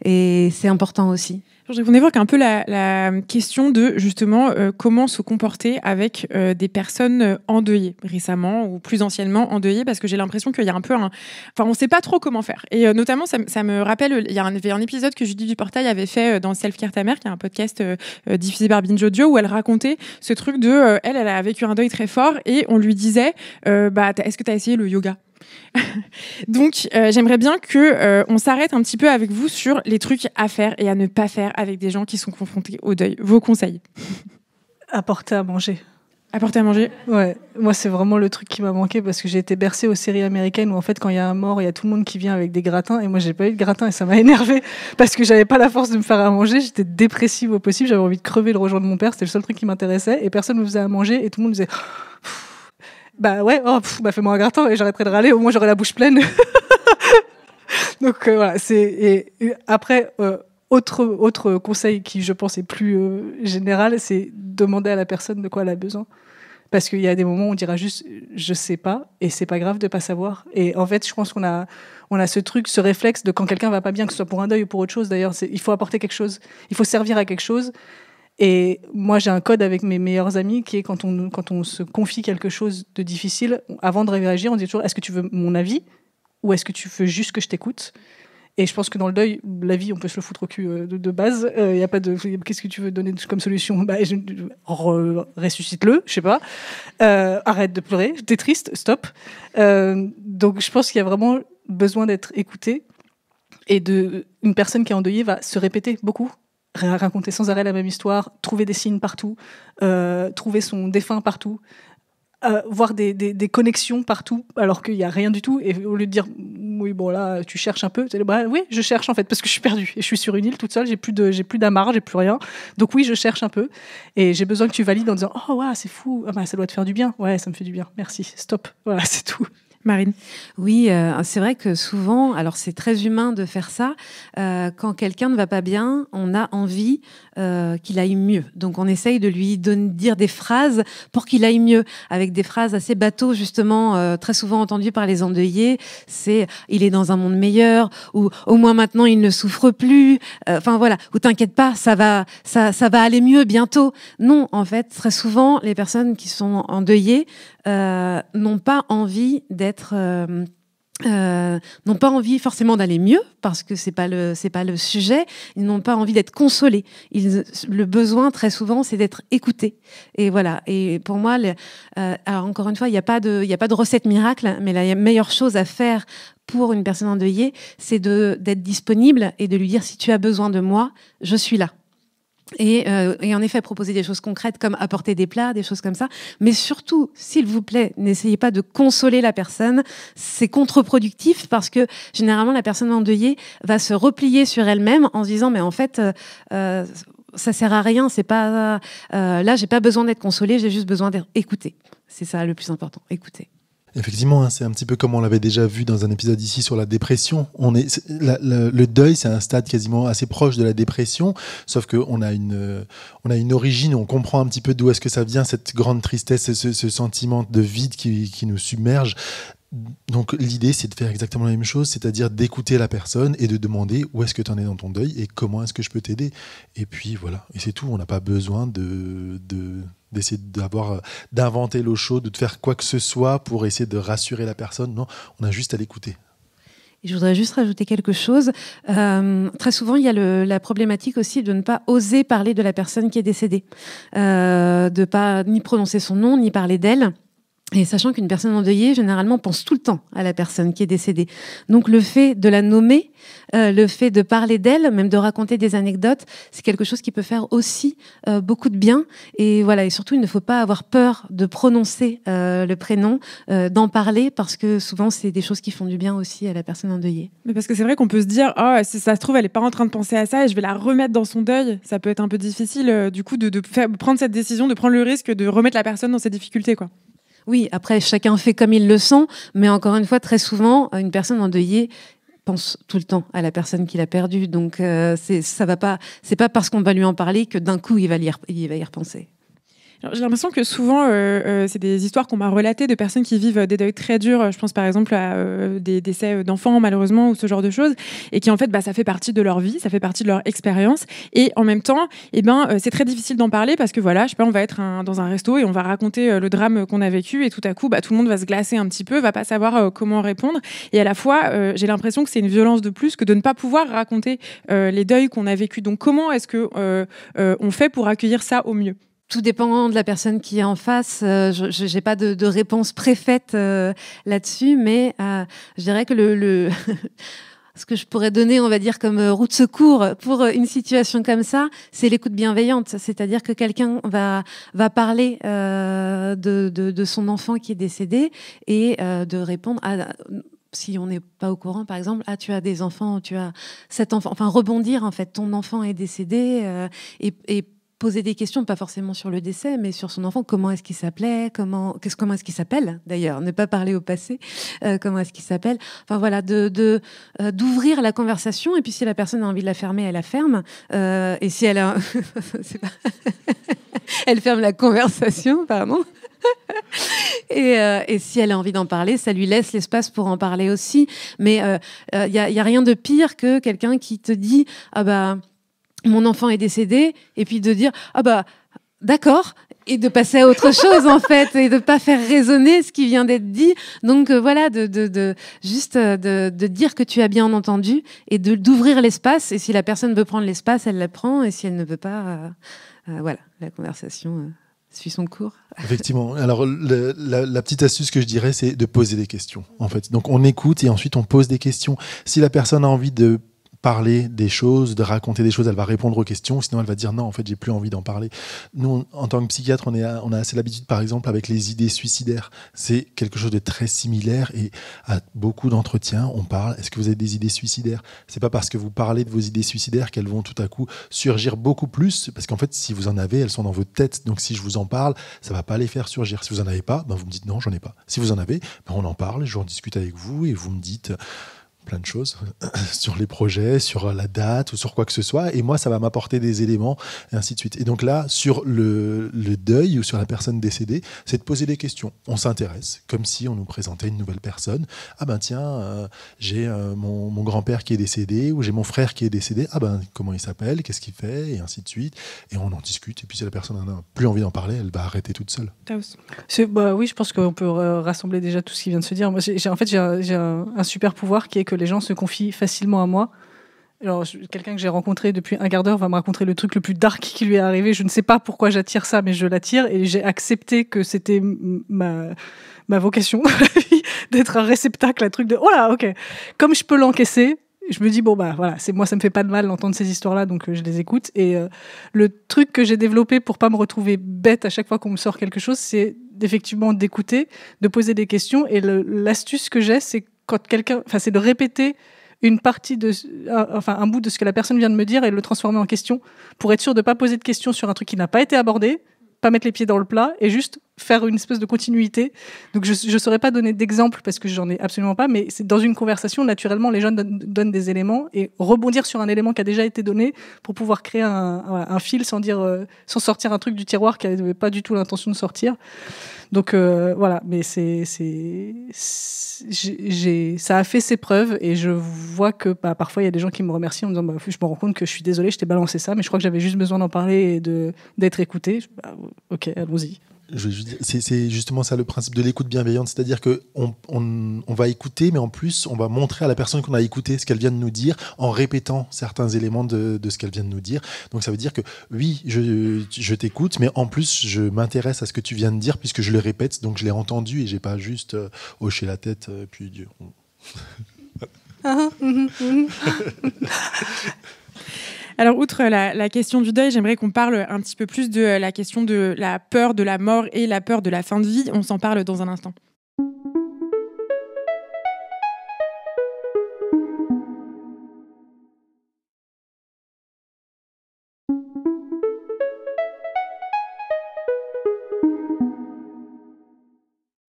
S4: et c'est important aussi.
S2: On évoque un peu la question de justement comment se comporter avec des personnes endeuillées récemment ou plus anciennement endeuillées, parce que j'ai l'impression qu'il y a un peu on ne sait pas trop comment faire. Et notamment, ça me rappelle, il y avait un épisode que Judith Duportail avait fait dans Self Care Ta Mère, qui est un podcast diffusé par Binge Audio, où elle racontait ce truc de elle a vécu un deuil très fort, et on lui disait est-ce que tu as essayé le yoga? Donc j'aimerais bien que on s'arrête un petit peu avec vous sur les trucs à faire et à ne pas faire avec des gens qui sont confrontés au deuil. Vos conseils?
S3: Apporter à manger.
S2: Apporter à manger?
S3: Ouais, moi c'est vraiment le truc qui m'a manqué, parce que j'ai été bercée aux séries américaines où en fait quand il y a un mort, il y a tout le monde qui vient avec des gratins, et moi j'ai pas eu de gratin, et ça m'a énervée parce que j'avais pas la force de me faire à manger, j'étais dépressive au possible, j'avais envie de crever le rejoint de mon père, c'était le seul truc qui m'intéressait, et personne me faisait à manger, et tout le monde disait bah ouais, fais-moi un gratin et j'arrêterai de râler, au moins j'aurai la bouche pleine. Donc voilà, et après autre conseil qui je pense est plus général, c'est demander à la personne de quoi elle a besoin. Parce qu'il y a des moments où on dira juste je sais pas, et c'est pas grave de pas savoir. Et en fait, je pense qu'on a ce réflexe de quand quelqu'un va pas bien, que ce soit pour un deuil ou pour autre chose d'ailleurs, il faut apporter quelque chose, il faut servir à quelque chose. Et moi, j'ai un code avec mes meilleurs amis qui est quand on se confie quelque chose de difficile, avant de réagir, on dit toujours est-ce que tu veux mon avis ou est-ce que tu veux juste que je t'écoute? Et je pense que dans le deuil, l'avis, on peut se le foutre au cul de base. Y a pas de qu'est-ce que tu veux donner comme solution? Ressuscite-le, je sais pas. Arrête de pleurer, t'es triste, stop. Donc je pense qu'il y a vraiment besoin d'être écouté, et une personne qui est endeuillée va se répéter beaucoup. Raconter sans arrêt la même histoire, trouver des signes partout, trouver son défunt partout, voir des connexions partout, alors qu'il n'y a rien du tout. Et au lieu de dire oui, bon là, tu cherches un peu, oui, je cherche en fait, parce que je suis perdue et je suis sur une île toute seule, j'ai plus d'amarre, j'ai plus rien. Donc oui, je cherche un peu, et j'ai besoin que tu valides en disant oh ouais, c'est fou, ça doit te faire du bien. Ouais, ça me fait du bien, merci, stop. Voilà, c'est tout.
S2: Marine?
S4: Oui, c'est vrai que souvent, alors c'est très humain de faire ça, quand quelqu'un ne va pas bien, on a envie qu'il aille mieux. Donc on essaye de lui dire des phrases pour qu'il aille mieux, avec des phrases assez bateaux, justement, très souvent entendues par les endeuillés. C'est « il est dans un monde meilleur » ou « au moins maintenant il ne souffre plus », enfin voilà, ou « t'inquiète pas, ça va aller mieux bientôt ». Non, en fait, très souvent, les personnes qui sont endeuillées n'ont pas envie n'ont pas envie forcément d'aller mieux, parce que c'est pas le sujet. Ils n'ont pas envie d'être consolés. Le besoin très souvent, c'est d'être écoutés. Et voilà. Et pour moi, alors encore une fois, il y a pas de recette miracle, mais la meilleure chose à faire pour une personne endeuillée, c'est d'être disponible et de lui dire si tu as besoin de moi, je suis là. Et en effet, proposer des choses concrètes comme apporter des plats, des choses comme ça. Mais surtout, s'il vous plaît, n'essayez pas de consoler la personne. C'est contre-productif, parce que généralement, la personne endeuillée va se replier sur elle-même en se disant mais en fait, ça sert à rien. C'est pas là, j'ai pas besoin d'être consolée, j'ai juste besoin d'être écoutée. C'est ça le plus important, écouter.
S5: Effectivement, c'est un petit peu comme on l'avait déjà vu dans un épisode ici sur la dépression. Le deuil, c'est un stade quasiment assez proche de la dépression, sauf qu'on a une origine, on comprend un petit peu d'où est-ce que ça vient, cette grande tristesse, ce sentiment de vide qui nous submerge. Donc l'idée, c'est de faire exactement la même chose, c'est-à-dire d'écouter la personne et de demander où est-ce que tu en es dans ton deuil et comment est-ce que je peux t'aider. Et puis voilà, et c'est tout. On n'a pas besoin d'essayer d'inventer l'eau chaude ou de faire quoi que ce soit pour essayer de rassurer la personne. Non, on a juste à l'écouter.
S4: Et je voudrais juste rajouter quelque chose. Très souvent, il y a la problématique aussi de ne pas oser parler de la personne qui est décédée, de pas ni prononcer son nom, ni parler d'elle. Et sachant qu'une personne endeuillée, généralement, pense tout le temps à la personne qui est décédée. Donc, le fait de la nommer, le fait de parler d'elle, même de raconter des anecdotes, c'est quelque chose qui peut faire aussi beaucoup de bien. Et voilà. Et surtout, il ne faut pas avoir peur de prononcer le prénom, d'en parler, parce que souvent, c'est des choses qui font du bien aussi à la personne endeuillée.
S2: Mais parce que c'est vrai qu'on peut se dire, si ça se trouve, elle n'est pas en train de penser à ça et je vais la remettre dans son deuil. Ça peut être un peu difficile, du coup, de prendre cette décision, de prendre le risque de remettre la personne dans ses difficultés, quoi.
S4: Oui, après, chacun fait comme il le sent, mais encore une fois, très souvent, une personne endeuillée pense tout le temps à la personne qu'il a perdue. Donc, ça va pas. C'est pas parce qu'on va lui en parler que d'un coup, il va y repenser.
S2: Alors, j'ai l'impression que souvent, c'est des histoires qu'on m'a relatées de personnes qui vivent des deuils très durs. Je pense par exemple à des décès d'enfants, malheureusement, ou ce genre de choses, et qui en fait, ça fait partie de leur vie, ça fait partie de leur expérience. Et en même temps, c'est très difficile d'en parler parce que voilà, je sais pas, on va être dans un resto et on va raconter le drame qu'on a vécu, et tout à coup, tout le monde va se glacer un petit peu, va pas savoir comment répondre. Et à la fois, j'ai l'impression que c'est une violence de plus que de ne pas pouvoir raconter les deuils qu'on a vécus. Donc, comment est-ce que on fait pour accueillir ça au mieux ?
S4: Tout dépend de la personne qui est en face. Je n'ai pas de réponse préfaite là-dessus, mais je dirais que ce que je pourrais donner, on va dire, comme roue de secours pour une situation comme ça, c'est l'écoute bienveillante. C'est-à-dire que quelqu'un va parler de son enfant qui est décédé et de répondre à... Si on n'est pas au courant, par exemple, tu as des enfants, tu as cet enfant... Enfin, rebondir, en fait, ton enfant est décédé et poser des questions, pas forcément sur le décès, mais sur son enfant. Comment est-ce qu'il s'appelait ? Comment est-ce qu'il s'appelle, d'ailleurs ? Ne pas parler au passé. Comment est-ce qu'il s'appelle ? Enfin, voilà, d'ouvrir la conversation. Et puis, si la personne a envie de la fermer, elle la ferme. Et si elle a... elle ferme la conversation, pardon. Et si elle a envie d'en parler, ça lui laisse l'espace pour en parler aussi. Mais y a rien de pire que quelqu'un qui te dit « Ah bah... mon enfant est décédé », et puis de dire « Ah bah, d'accord », et de passer à autre chose, en fait, et de pas faire résonner ce qui vient d'être dit. Donc, voilà, juste de dire que tu as bien entendu et d'ouvrir l'espace. Et si la personne veut prendre l'espace, elle la prend. Et si elle ne veut pas, voilà, la conversation suit son cours.
S5: Effectivement. Alors, la petite astuce que je dirais, c'est de poser des questions, en fait. Donc, on écoute et ensuite, on pose des questions. Si la personne a envie de parler des choses, de raconter des choses, elle va répondre aux questions, sinon elle va dire non, en fait, j'ai plus envie d'en parler. Nous, en tant que psychiatre, on a assez l'habitude, par exemple, avec les idées suicidaires. C'est quelque chose de très similaire et à beaucoup d'entretiens, on parle, est-ce que vous avez des idées suicidaires ? C'est pas parce que vous parlez de vos idées suicidaires qu'elles vont tout à coup surgir beaucoup plus, parce qu'en fait, si vous en avez, elles sont dans votre tête. Donc, si je vous en parle, ça va pas les faire surgir. Si vous en avez pas, vous me dites non, j'en ai pas. Si vous en avez, on en parle, je en discute avec vous et vous me dites plein de choses sur les projets, sur la date ou sur quoi que ce soit, et moi ça va m'apporter des éléments et ainsi de suite. Et donc là, sur le deuil ou sur la personne décédée, c'est de poser des questions. On s'intéresse, comme si on nous présentait une nouvelle personne. Ah ben tiens, j'ai mon grand-père qui est décédé, ou j'ai mon frère qui est décédé. Ah ben comment il s'appelle, qu'est-ce qu'il fait, et ainsi de suite. Et on en discute, et puis si la personne n'a plus envie d'en parler, elle va arrêter toute seule.
S3: Oui, je pense qu'on peut rassembler déjà tout ce qui vient de se dire. Moi, j'ai un super pouvoir qui est que les gens se confient facilement à moi. Alors, quelqu'un que j'ai rencontré depuis un quart d'heure va me raconter le truc le plus dark qui lui est arrivé. Je ne sais pas pourquoi j'attire ça, mais je l'attire, et j'ai accepté que c'était ma vocation d'être un réceptacle, un truc de « Oh là, ok !» Comme je peux l'encaisser, je me dis bon voilà, c'est moi, ça me fait pas de mal d'entendre ces histoires-là, donc je les écoute. Et le truc que j'ai développé pour pas me retrouver bête à chaque fois qu'on me sort quelque chose, c'est effectivement d'écouter, de poser des questions. Et l'astuce que j'ai, c'est quand c'est de répéter une partie un bout de ce que la personne vient de me dire et le transformer en question, pour être sûr de pas poser de questions sur un truc qui n'a pas été abordé, pas mettre les pieds dans le plat et juste faire une espèce de continuité. Donc je saurais pas donner d'exemple parce que j'en ai absolument pas, mais c'est dans une conversation, naturellement, les gens donnent des éléments, et rebondir sur un élément qui a déjà été donné pour pouvoir créer un fil sans sortir un truc du tiroir qui n'avait pas du tout l'intention de sortir. Donc voilà, mais ça a fait ses preuves, et je vois que parfois il y a des gens qui me remercient en disant je me rends compte que je suis désolée, je t'ai balancé ça, mais je crois que j'avais juste besoin d'en parler et d'être écoutée. Ok, allons-y.
S5: je veux dire, c'est justement ça le principe de l'écoute bienveillante, c'est-à-dire que on va écouter, mais en plus on va montrer à la personne qu'on a écouté ce qu'elle vient de nous dire en répétant certains éléments de ce qu'elle vient de nous dire. Donc ça veut dire que oui, je t'écoute, mais en plus je m'intéresse à ce que tu viens de dire puisque je le répète, donc je l'ai entendu et j'ai pas juste hoché la tête puis Dieu.
S2: Alors, outre la question du deuil, j'aimerais qu'on parle un petit peu plus de la question de la peur de la mort et la peur de la fin de vie. On s'en parle dans un instant.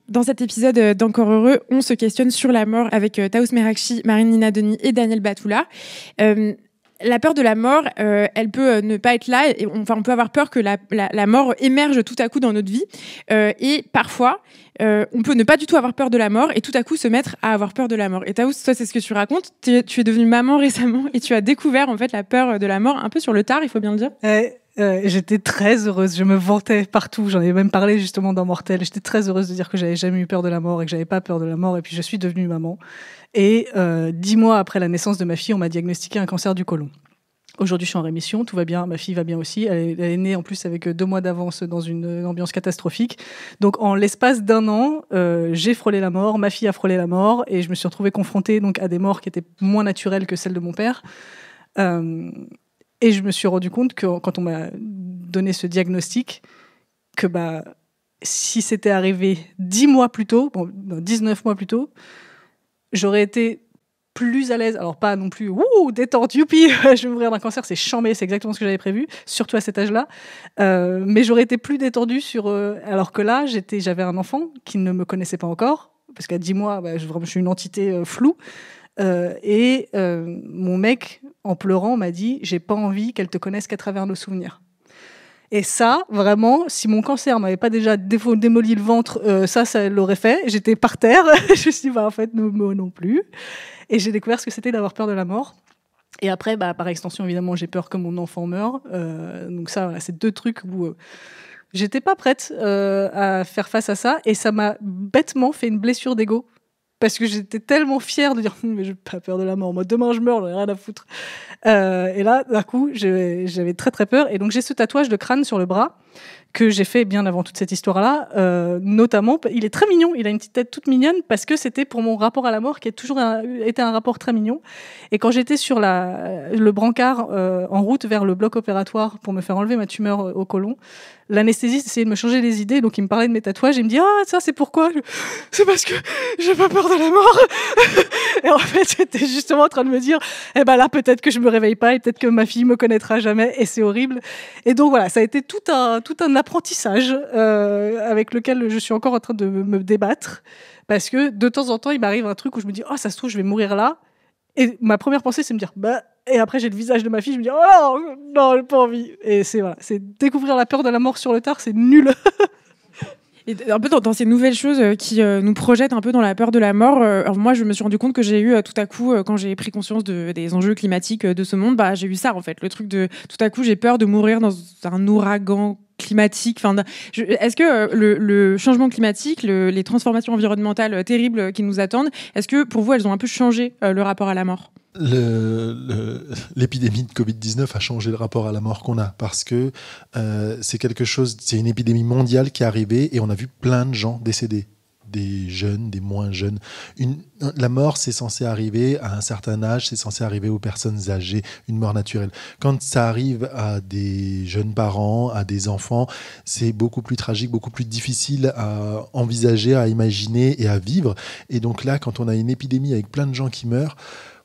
S2: Dans cet épisode d'Encore Heureux, on se questionne sur la mort avec Taous Merakchi, Marine Nina Denis et Daniel Batoula. La peur de la mort, elle peut ne pas être là. On peut avoir peur que la mort émerge tout à coup dans notre vie. Et parfois, on peut ne pas du tout avoir peur de la mort et tout à coup se mettre à avoir peur de la mort. Et Taous, toi, c'est ce que tu racontes. Tu es devenue maman récemment et tu as découvert en fait la peur de la mort un peu sur le tard, il faut bien le dire.
S3: J'étais très heureuse, je me vantais partout, j'en ai même parlé justement dans Mortel. J'étais très heureuse de dire que j'avais jamais eu peur de la mort et que j'avais pas peur de la mort, et puis je suis devenue maman. Et 10 mois après la naissance de ma fille, on m'a diagnostiqué un cancer du côlon. Aujourd'hui, je suis en rémission, tout va bien, ma fille va bien aussi. Elle est née en plus avec 2 mois d'avance dans une ambiance catastrophique. Donc en l'espace d'1 an, j'ai frôlé la mort, ma fille a frôlé la mort, et je me suis retrouvée confrontée donc à des morts qui étaient moins naturelles que celles de mon père. Et je me suis rendu compte que quand on m'a donné ce diagnostic, que si c'était arrivé 10 mois plus tôt, 19 mois plus tôt, j'aurais été plus à l'aise. Alors pas non plus détente, youpi, je vais mourir d'un cancer, c'est chambé, c'est exactement ce que j'avais prévu, surtout à cet âge-là. Mais j'aurais été plus détendue alors que là, j'avais un enfant qui ne me connaissait pas encore, parce qu'à 10 mois, je suis une entité floue. Mon mec, en pleurant, m'a dit « J'ai pas envie qu'elle te connaisse qu'à travers nos souvenirs ». Et ça, vraiment, si mon cancer m'avait pas déjà démoli le ventre, ça l'aurait fait. J'étais par terre. Je me suis dit, en fait, moi non plus. Et j'ai découvert ce que c'était d'avoir peur de la mort. Et après, par extension, évidemment, j'ai peur que mon enfant meure. Donc ça, voilà, c'est 2 trucs où j'étais pas prête à faire face à ça. Et ça m'a bêtement fait une blessure d'ego. Parce que j'étais tellement fière de dire mais j'ai pas peur de la mort, moi demain je meurs, j'en ai rien à foutre. Et là d'un coup j'avais très très peur, et donc j'ai ce tatouage de crâne sur le bras que j'ai fait bien avant toute cette histoire-là. Notamment, il est très mignon, il a une petite tête toute mignonne parce que c'était pour mon rapport à la mort qui a toujours été un rapport très mignon. Et quand j'étais sur le brancard en route vers le bloc opératoire pour me faire enlever ma tumeur au côlon, l'anesthésiste essayait de me changer les idées, donc il me parlait de mes tatouages, il me dit « Ah, ça c'est pourquoi ?» C'est parce que j'ai pas peur de la mort. Et en fait, j'étais justement en train de me dire « Eh ben là, peut-être que je me réveille pas et peut-être que ma fille me connaîtra jamais, et c'est horrible. » Et donc voilà, ça a été tout un apprentissage avec lequel je suis encore en train de me débattre, parce que de temps en temps, il m'arrive un truc où je me dis « Oh, ça se trouve, je vais mourir là. » Et ma première pensée, c'est me dire et après j'ai le visage de ma fille, je me dis oh non, j'ai pas envie. Et c'est découvrir la peur de la mort sur le tard, c'est nul.
S2: Et un peu dans ces nouvelles choses qui nous projettent un peu dans la peur de la mort, alors moi je me suis rendu compte que j'ai eu tout à coup, quand j'ai pris conscience des enjeux climatiques de ce monde, j'ai eu ça en fait, le truc de tout à coup j'ai peur de mourir dans un ouragan climatique. Est-ce que le changement climatique, les transformations environnementales terribles qui nous attendent, est-ce que pour vous elles ont un peu changé le rapport à la mort ?
S5: L'épidémie de Covid-19 a changé le rapport à la mort qu'on a, parce que c'est une épidémie mondiale qui est arrivée et on a vu plein de gens décéder, des jeunes, des moins jeunes. La mort, c'est censé arriver à un certain âge, c'est censé arriver aux personnes âgées, une mort naturelle. Quand ça arrive à des jeunes parents, à des enfants, c'est beaucoup plus tragique, beaucoup plus difficile à envisager, à imaginer et à vivre. Et donc là, quand on a une épidémie avec plein de gens qui meurent,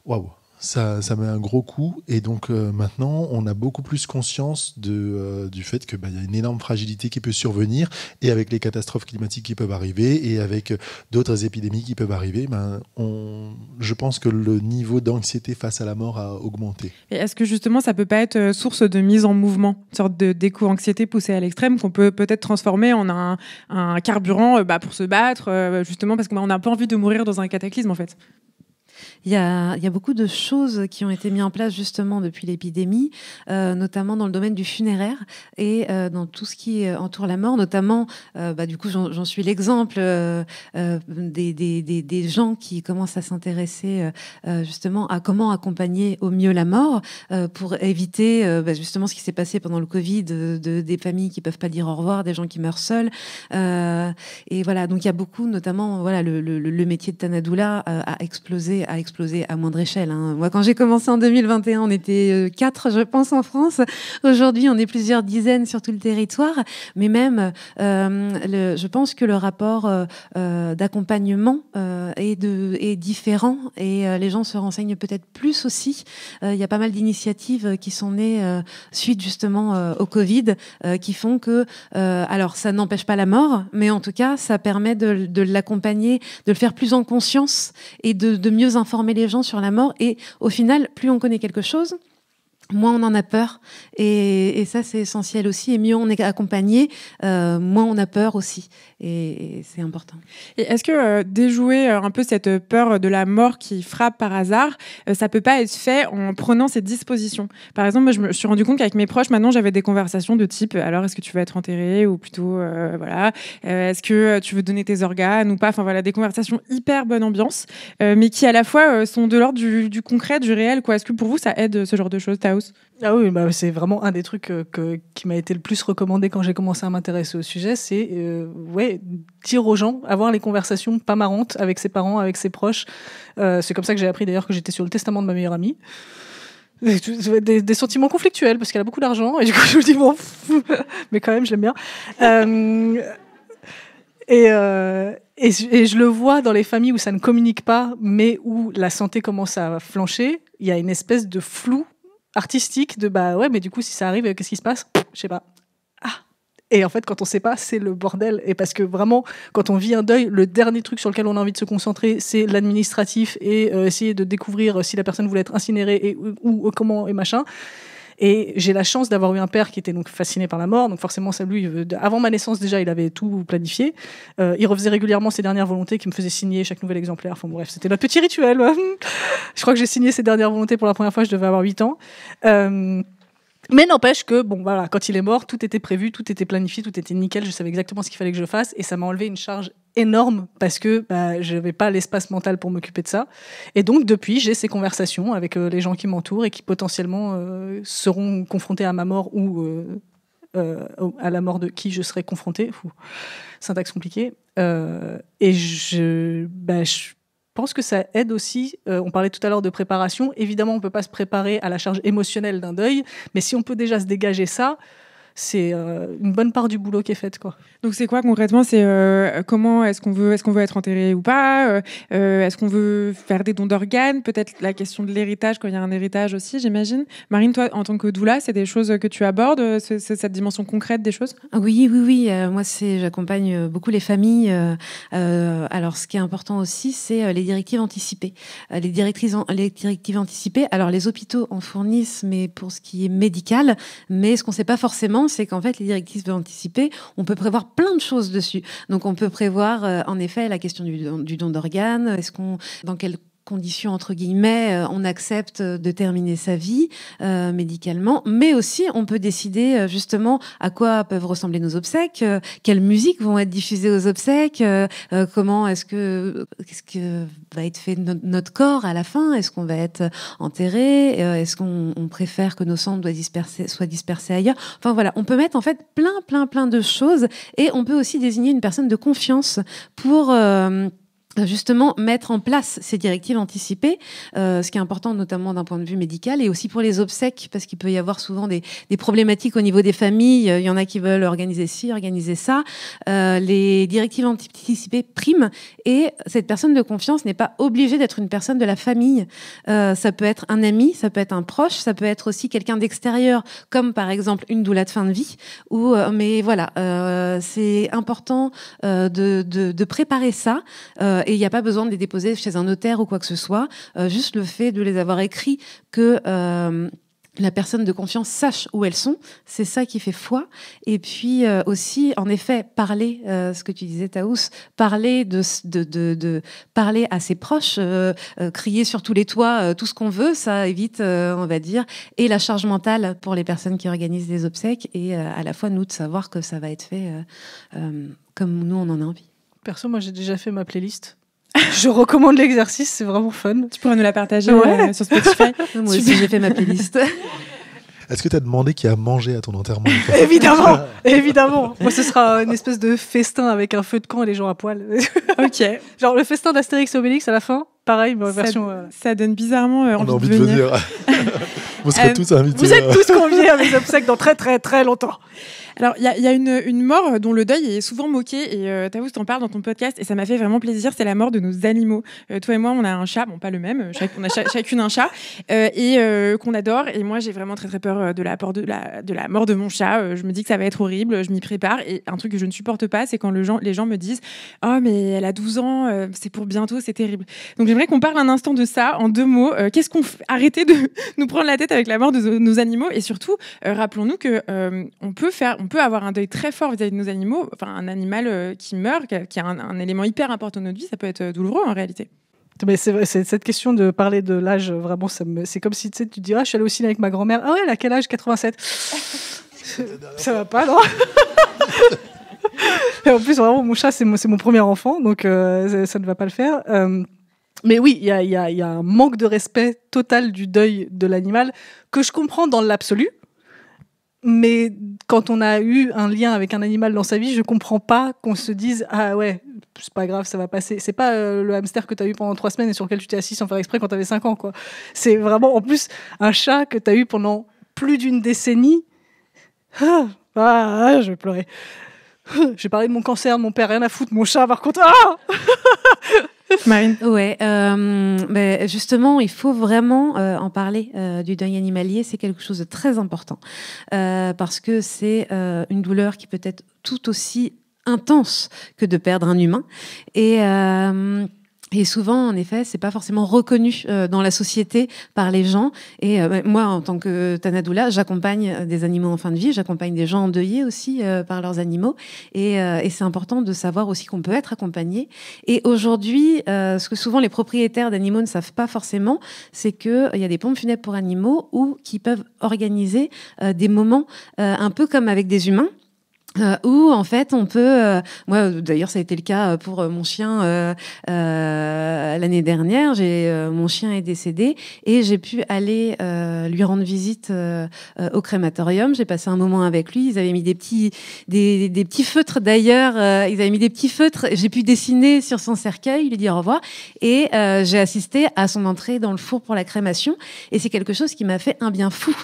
S5: waouh, ça met un gros coup. Et donc maintenant, on a beaucoup plus conscience du fait qu'il y a une énorme fragilité qui peut survenir, et avec les catastrophes climatiques qui peuvent arriver, et avec d'autres épidémies qui peuvent arriver, je pense que le niveau d'anxiété face à la mort a augmenté.
S2: Et est-ce que justement, ça peut pas être source de mise en mouvement, une sorte d'éco-anxiété poussée à l'extrême, qu'on peut peut-être transformer en un carburant pour se battre, justement parce qu'on n'a pas envie de mourir dans un cataclysme en fait?
S4: Il y a beaucoup de choses qui ont été mises en place justement depuis l'épidémie, notamment dans le domaine du funéraire et dans tout ce qui entoure la mort, notamment, du coup, j'en suis l'exemple des gens qui commencent à s'intéresser justement à comment accompagner au mieux la mort pour éviter justement ce qui s'est passé pendant le Covid, des familles qui peuvent pas dire au revoir, des gens qui meurent seuls. Et voilà, donc il y a beaucoup, notamment, voilà, le métier de Tanadoula a explosé à moindre échelle. Hein. Moi, quand j'ai commencé en 2021, on était 4, je pense, en France. Aujourd'hui, on est plusieurs dizaines sur tout le territoire. Mais même, je pense que le rapport d'accompagnement est différent et les gens se renseignent peut-être plus aussi. Il y a pas mal d'initiatives qui sont nées suite justement au Covid qui font que, alors ça n'empêche pas la mort, mais en tout cas, ça permet de l'accompagner, de le faire plus en conscience et de mieux informer les gens sur la mort. Et au final, plus on connaît quelque chose, moins on en a peur. Et ça, c'est essentiel aussi. Et mieux on est accompagné, moins on a peur aussi. Et c'est important.
S2: Et est-ce que déjouer un peu cette peur de la mort qui frappe par hasard, ça peut pas être fait en prenant ces dispositions? Par exemple, moi, je me suis rendu compte qu'avec mes proches, maintenant, j'avais des conversations de type alors, est-ce que tu vas être enterré ou plutôt, voilà, est-ce que tu veux donner tes organes ou pas? Enfin, voilà, des conversations hyper bonne ambiance, mais qui à la fois sont de l'ordre du concret, du réel, quoi. Est-ce que pour vous, ça aide ce genre de choses, Taos?
S3: Ah oui, c'est vraiment un des trucs qui m'a été le plus recommandé quand j'ai commencé à m'intéresser au sujet, c'est dire aux gens, avoir les conversations pas marrantes avec ses parents, avec ses proches. C'est comme ça que j'ai appris d'ailleurs que j'étais sur le testament de ma meilleure amie. Des sentiments conflictuels parce qu'elle a beaucoup d'argent et du coup je me dis bon, mais quand même je l'aime bien. Et je le vois dans les familles où ça ne communique pas, mais où la santé commence à flancher. Il y a une espèce de flou artistique de mais du coup si ça arrive, qu'est-ce qui se passe? Je sais pas. Et en fait, quand on sait pas, c'est le bordel. Et parce que vraiment, quand on vit un deuil, le dernier truc sur lequel on a envie de se concentrer, c'est l'administratif et essayer de découvrir si la personne voulait être incinérée et ou comment et machin. Et j'ai la chance d'avoir eu un père qui était donc fasciné par la mort. Donc forcément, ça, lui, avant ma naissance déjà, il avait tout planifié. Il refaisait régulièrement ses dernières volontés, qui me faisait signer chaque nouvel exemplaire. Enfin bref, c'était notre petit rituel. Je crois que j'ai signé ses dernières volontés pour la première fois, je devais avoir 8 ans. Mais n'empêche que, quand il est mort, tout était prévu, tout était planifié, tout était nickel. Je savais exactement ce qu'il fallait que je fasse et ça m'a enlevé une charge énorme parce que je n'avais pas l'espace mental pour m'occuper de ça. Et donc, depuis, j'ai ces conversations avec les gens qui m'entourent et qui potentiellement seront confrontés à ma mort ou à la mort de qui je serai confrontée. Syntaxe compliquée. Et je pense que ça aide aussi. On parlait tout à l'heure de préparation. Évidemment, on ne peut pas se préparer à la charge émotionnelle d'un deuil, mais si on peut déjà se dégager ça, c'est une bonne part du boulot qui est faite, quoi.
S2: Donc c'est quoi concrètement? C'est comment est-ce qu'on veut être enterré ou pas? Est-ce qu'on veut faire des dons d'organes? Peut-être la question de l'héritage quand il y a un héritage aussi, j'imagine. Marine, toi, en tant que doula, c'est des choses que tu abordes, c'est cette dimension concrète des choses?
S4: Oui. Moi, j'accompagne beaucoup les familles. Alors, ce qui est important aussi, c'est les directives anticipées. Les directives anticipées. Alors, les hôpitaux en fournissent, mais pour ce qui est médical. Mais ce qu'on ne sait pas forcément, c'est qu'en fait, les directives anticipées, on peut prévoir plein de choses dessus. Donc, on peut prévoir, en effet, la question du don d'organes. Dans quelles conditions, entre guillemets, on accepte de terminer sa vie médicalement, mais aussi on peut décider justement à quoi peuvent ressembler nos obsèques, quelles musiques vont être diffusées aux obsèques, qu'est-ce que va être fait de notre corps à la fin, est-ce qu'on va être enterré, est-ce qu'on préfère que nos cendres soient dispersées ailleurs. Enfin voilà, on peut mettre en fait plein de choses et on peut aussi désigner une personne de confiance pour justement mettre en place ces directives anticipées, ce qui est important notamment d'un point de vue médical et aussi pour les obsèques, parce qu'il peut y avoir souvent des problématiques au niveau des familles. Il y en a qui veulent organiser ci, organiser ça. Les directives anticipées priment et cette personne de confiance n'est pas obligée d'être une personne de la famille. Ça peut être un ami, ça peut être un proche, ça peut être aussi quelqu'un d'extérieur, comme par exemple une doula de fin de vie. Mais voilà, c'est important de préparer ça. Et il n'y a pas besoin de les déposer chez un notaire ou quoi que ce soit. Juste le fait de les avoir écrits que la personne de confiance sache où elles sont, c'est ça qui fait foi. Et puis aussi, en effet, parler, ce que tu disais, Taous, parler parler à ses proches, crier sur tous les toits tout ce qu'on veut, ça évite, on va dire, et la charge mentale pour les personnes qui organisent des obsèques, et à la fois nous de savoir que ça va être fait comme nous on en a envie.
S3: Perso, moi j'ai déjà fait ma playlist. Je recommande l'exercice, c'est vraiment fun.
S2: Tu pourrais nous la partager sur Spotify.
S4: Moi aussi, j'ai fait ma playlist.
S5: Est-ce que tu as demandé qui a mangé à ton enterrement?
S3: Évidemment, évidemment. Moi, ce sera une espèce de festin avec un feu de camp et les gens à poil.
S2: Ok.
S3: Genre le festin d'Astérix et Obélix à la fin, pareil, mais en version...
S2: Ça donne bizarrement
S5: On a
S2: envie
S5: envie
S2: de venir.
S5: Vous serez tous invités.
S3: Vous êtes tous conviés à mes obsèques dans très très très longtemps.
S2: Alors, il y a une mort dont le deuil est souvent moqué, et Taous t'en parle dans ton podcast, et ça m'a fait vraiment plaisir, c'est la mort de nos animaux. Toi et moi, on a un chat, bon, pas le même, on a chacune un chat, et qu'on adore, et moi, j'ai vraiment très très peur de la mort de mon chat. Je me dis que ça va être horrible, je m'y prépare, et un truc que je ne supporte pas, c'est quand les gens me disent « Oh, mais elle a 12 ans, c'est pour bientôt, c'est terrible. » Donc, j'aimerais qu'on parle un instant de ça, en 2 mots. Qu'est-ce qu'on fait? Arrêtez de nous prendre la tête avec la mort de nos animaux, et surtout, rappelons-nous que on peut avoir un deuil très fort vis-à-vis de nos animaux. Enfin, un animal qui meurt, qui a un élément hyper important de notre vie, ça peut être douloureux en réalité.
S3: Mais c'est vrai, c'est cette question de parler de l'âge, vraiment, c'est comme si tu te dis, je suis allée au ciné avec ma grand-mère. Ah ouais, elle a quel âge? 87. Ça va pas, non? Et en plus, vraiment, mon chat, c'est mon premier enfant, donc ça ne va pas le faire. Mais oui, il y a un manque de respect total du deuil de l'animal que je comprends dans l'absolu. Mais quand on a eu un lien avec un animal dans sa vie, je comprends pas qu'on se dise « Ah ouais, c'est pas grave, ça va passer ». C'est pas le hamster que t'as eu pendant 3 semaines et sur lequel tu t'es assis sans faire exprès quand t'avais 5 ans, quoi. C'est vraiment, en plus, un chat que t'as eu pendant plus d'une décennie. Je vais pleurer. J'ai parlé de mon cancer, de mon père, rien à foutre. Mon chat, par contre,
S2: Marine?
S4: Ouais, mais justement, il faut vraiment en parler du deuil animalier. C'est quelque chose de très important parce que c'est une douleur qui peut être tout aussi intense que de perdre un humain. Et souvent, en effet, c'est pas forcément reconnu dans la société par les gens. Et moi, en tant que Tanadoula, j'accompagne des animaux en fin de vie, j'accompagne des gens endeuillés aussi par leurs animaux. Et c'est important de savoir aussi qu'on peut être accompagné. Et aujourd'hui, ce que souvent les propriétaires d'animaux ne savent pas forcément, c'est qu'il y a des pompes funèbres pour animaux qui peuvent organiser des moments un peu comme avec des humains. Où en fait on peut, moi d'ailleurs ça a été le cas pour mon chien l'année dernière. Mon chien est décédé et j'ai pu aller lui rendre visite au crématorium. J'ai passé un moment avec lui. Ils avaient mis des petits feutres d'ailleurs. Ils avaient mis des petits feutres. J'ai pu dessiner sur son cercueil, lui dire au revoir et j'ai assisté à son entrée dans le four pour la crémation. Et c'est quelque chose qui m'a fait un bien fou.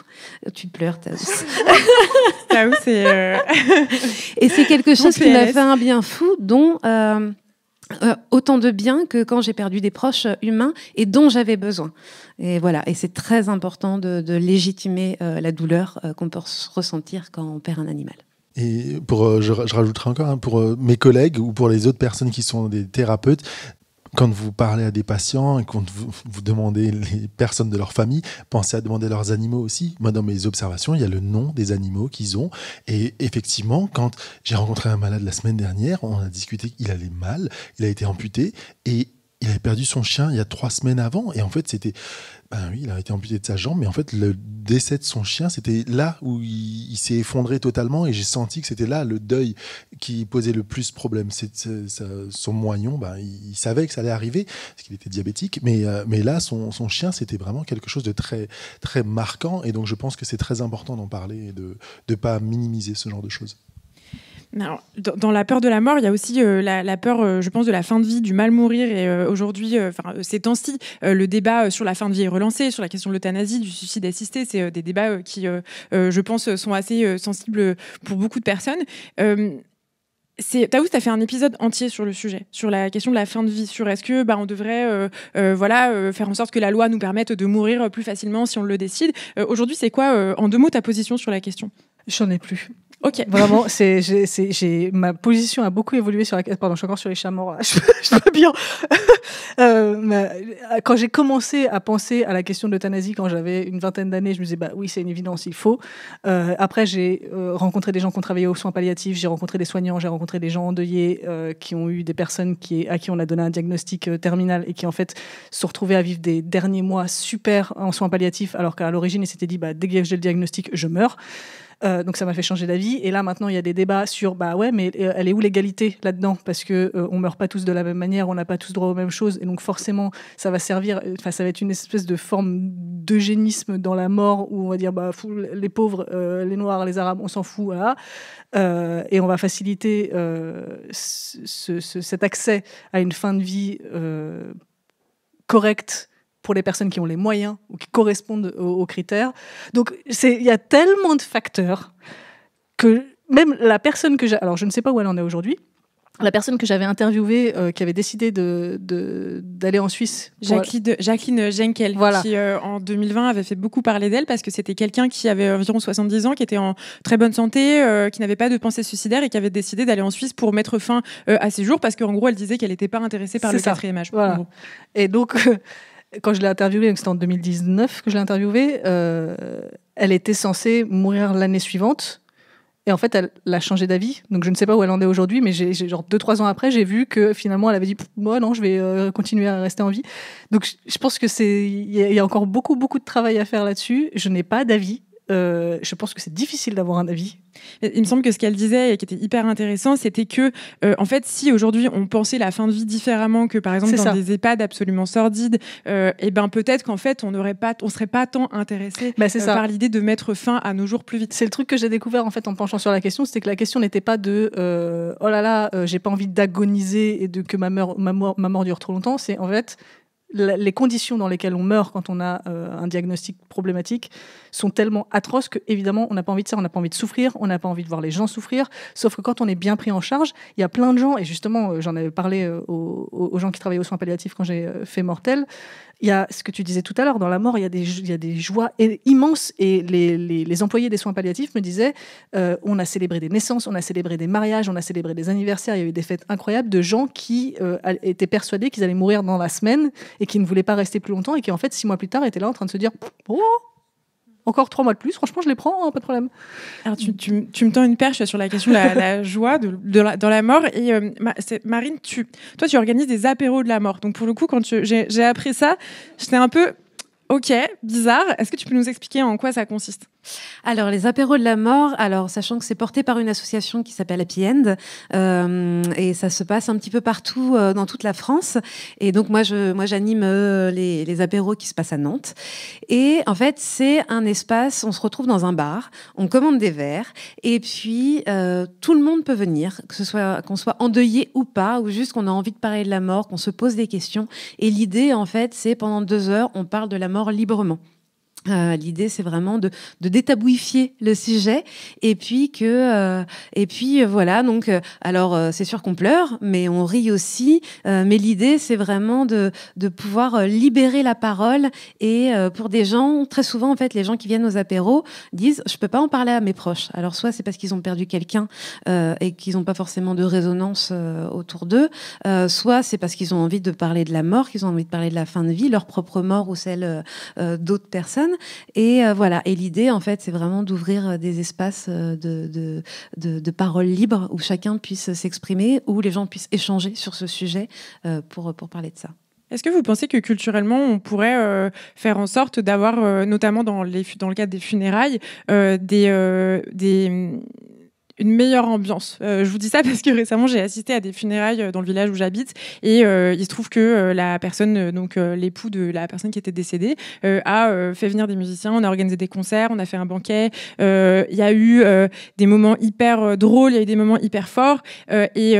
S4: Tu pleures, Taous.
S2: Taous, c'est
S4: et c'est quelque chose qui m'a fait un bien fou, dont autant de bien que quand j'ai perdu des proches humains et dont j'avais besoin. Et voilà, et c'est très important de légitimer la douleur qu'on peut ressentir quand on perd un animal.
S5: Et je rajouterai encore, pour mes collègues ou pour les autres personnes qui sont des thérapeutes, quand vous parlez à des patients et quand vous demandez les personnes de leur famille, pensez à demander leurs animaux aussi. Moi, dans mes observations, il y a le nom des animaux qu'ils ont. Et effectivement, quand j'ai rencontré un malade la semaine dernière, on a discuté qu'il allait mal, il a été amputé et il avait perdu son chien il y a 3 semaines avant. Et en fait, c'était... oui, il a été amputé de sa jambe, mais en fait, le décès de son chien, c'était là où il s'est effondré totalement et j'ai senti que c'était là le deuil qui posait le plus problème. Son moignon, il savait que ça allait arriver parce qu'il était diabétique, mais là, son chien, c'était vraiment quelque chose de très, très marquant et donc je pense que c'est très important d'en parler et de ne pas minimiser ce genre de choses.
S2: Alors, dans la peur de la mort, il y a aussi la peur, je pense, de la fin de vie, du mal mourir. Et aujourd'hui, ces temps-ci, le débat sur la fin de vie est relancé, sur la question de l'euthanasie, du suicide assisté. C'est des débats qui, je pense, sont assez sensibles pour beaucoup de personnes. Taous, tu as fait un épisode entier sur le sujet, sur la question de la fin de vie, sur est-ce que on devrait faire en sorte que la loi nous permette de mourir plus facilement si on le décide. Aujourd'hui, c'est quoi, en 2 mots, ta position sur la question ?
S3: J'en ai plus.
S1: Ok.
S3: Vraiment, ma position a beaucoup évolué sur la... Pardon, je suis encore sur les chats morts. Je dois bien. Quand j'ai commencé à penser à la question de l'euthanasie, quand j'avais une vingtaine d'années, je me disais, bah oui, c'est une évidence, il faut. Après, j'ai rencontré des gens qui ont travaillé aux soins palliatifs, j'ai rencontré des soignants, j'ai rencontré des gens endeuillés qui ont eu des personnes à qui on a donné un diagnostic terminal et qui, en fait, se sont retrouvés à vivre des derniers mois super en soins palliatifs, alors qu'à l'origine, ils s'étaient dit, bah, dès que j'ai le diagnostic, je meurs. Donc ça m'a fait changer d'avis. Et là maintenant il y a des débats sur bah ouais, mais elle est où l'égalité là-dedans, parce que on meurt pas tous de la même manière, on n'a pas tous droit aux mêmes choses, et donc forcément ça va servir. Enfin ça va être une espèce de forme d'eugénisme dans la mort où on va dire bah les pauvres, les noirs, les arabes, on s'en fout, voilà. Et on va faciliter cet accès à une fin de vie correcte pour les personnes qui ont les moyens ou qui correspondent aux critères. Donc, il y a tellement de facteurs que même la personne que j'ai... Alors, je ne sais pas où elle en est aujourd'hui. La personne que j'avais interviewée, qui avait décidé d'aller en Suisse...
S2: Jacqueline Jenkel,
S3: voilà.
S2: Qui en 2020 avait fait beaucoup parler d'elle parce que c'était quelqu'un qui avait environ 70 ans, qui était en très bonne santé, qui n'avait pas de pensée suicidaire et qui avait décidé d'aller en Suisse pour mettre fin à ses jours parce qu'en gros, elle disait qu'elle n'était pas intéressée par le quatrième âge.
S3: Voilà. Et donc... Quand je l'ai interviewée, donc c'était en 2019 que je l'ai interviewée, elle était censée mourir l'année suivante. Et en fait, elle a changé d'avis. Donc, je ne sais pas où elle en est aujourd'hui, mais genre 2-3 ans après, j'ai vu que finalement, elle avait dit « Moi, non, je vais continuer à rester en vie ». Donc, je pense que il y a encore beaucoup, beaucoup de travail à faire là-dessus. Je n'ai pas d'avis. Je pense que c'est difficile d'avoir un avis.
S2: Il me semble que ce qu'elle disait et qui était hyper intéressant, c'était que, en fait, si aujourd'hui on pensait la fin de vie différemment que par exemple dans des EHPAD absolument sordides, et ben peut-être qu'en fait on serait pas tant intéressé par l'idée de mettre fin à nos jours plus vite.
S3: C'est le truc que j'ai découvert en fait en penchant sur la question, c'était que la question n'était pas de oh là là, j'ai pas envie d'agoniser et de que ma mort dure trop longtemps. C'est en fait les conditions dans lesquelles on meurt quand on a un diagnostic problématique sont tellement atroces que évidemment on n'a pas envie de ça, on n'a pas envie de souffrir, on n'a pas envie de voir les gens souffrir, sauf que quand on est bien pris en charge, il y a plein de gens, et justement j'en avais parlé aux gens qui travaillent aux soins palliatifs quand j'ai fait Mortel, il y a ce que tu disais tout à l'heure, dans la mort il y a des joies immenses, et les employés des soins palliatifs me disaient on a célébré des naissances, on a célébré des mariages, on a célébré des anniversaires, il y a eu des fêtes incroyables de gens qui étaient persuadés qu'ils allaient mourir dans la semaine et qui ne voulaient pas rester plus longtemps, et qui en fait 6 mois plus tard étaient là en train de se dire oh, encore 3 mois de plus, franchement je les prends, pas de problème.
S2: Alors tu me tends une perche sur la question de la joie dans la mort, et Marine, toi tu organises des apéros de la mort, donc pour le coup quand j'ai appris ça, j'étais un peu ok, bizarre. Est-ce que tu peux nous expliquer en quoi ça consiste ?
S4: Alors, les apéros de la mort, sachant que c'est porté par une association qui s'appelle Happy End, et ça se passe un petit peu partout dans toute la France. Et donc, moi j'anime les apéros qui se passent à Nantes. Et en fait, c'est un espace, on se retrouve dans un bar, on commande des verres, et puis tout le monde peut venir, qu'on soit endeuillé ou pas, ou juste qu'on a envie de parler de la mort, qu'on se pose des questions. Et l'idée, en fait, c'est pendant 2 heures, on parle de la mort librement. L'idée, c'est vraiment de détabouifier le sujet, et puis voilà. Donc, alors c'est sûr qu'on pleure, mais on rit aussi. Mais l'idée, c'est vraiment de pouvoir libérer la parole. Et pour des gens, très souvent, en fait, les gens qui viennent aux apéros disent, je peux pas en parler à mes proches. Alors soit c'est parce qu'ils ont perdu quelqu'un et qu'ils n'ont pas forcément de résonance autour d'eux, soit c'est parce qu'ils ont envie de parler de la mort, qu'ils ont envie de parler de la fin de vie, leur propre mort ou celle d'autres personnes. Et voilà. Et l'idée, en fait, c'est vraiment d'ouvrir des espaces de parole libre où chacun puisse s'exprimer, où les gens puissent échanger sur ce sujet pour parler de ça.
S2: Est-ce que vous pensez que culturellement, on pourrait faire en sorte d'avoir, notamment dans le cadre des funérailles, une meilleure ambiance. Je vous dis ça parce que récemment, j'ai assisté à des funérailles dans le village où j'habite, et il se trouve que la personne, donc l'époux de la personne qui était décédée, a fait venir des musiciens, on a organisé des concerts, on a fait un banquet, il y a eu des moments hyper drôles, il y a eu des moments hyper forts, et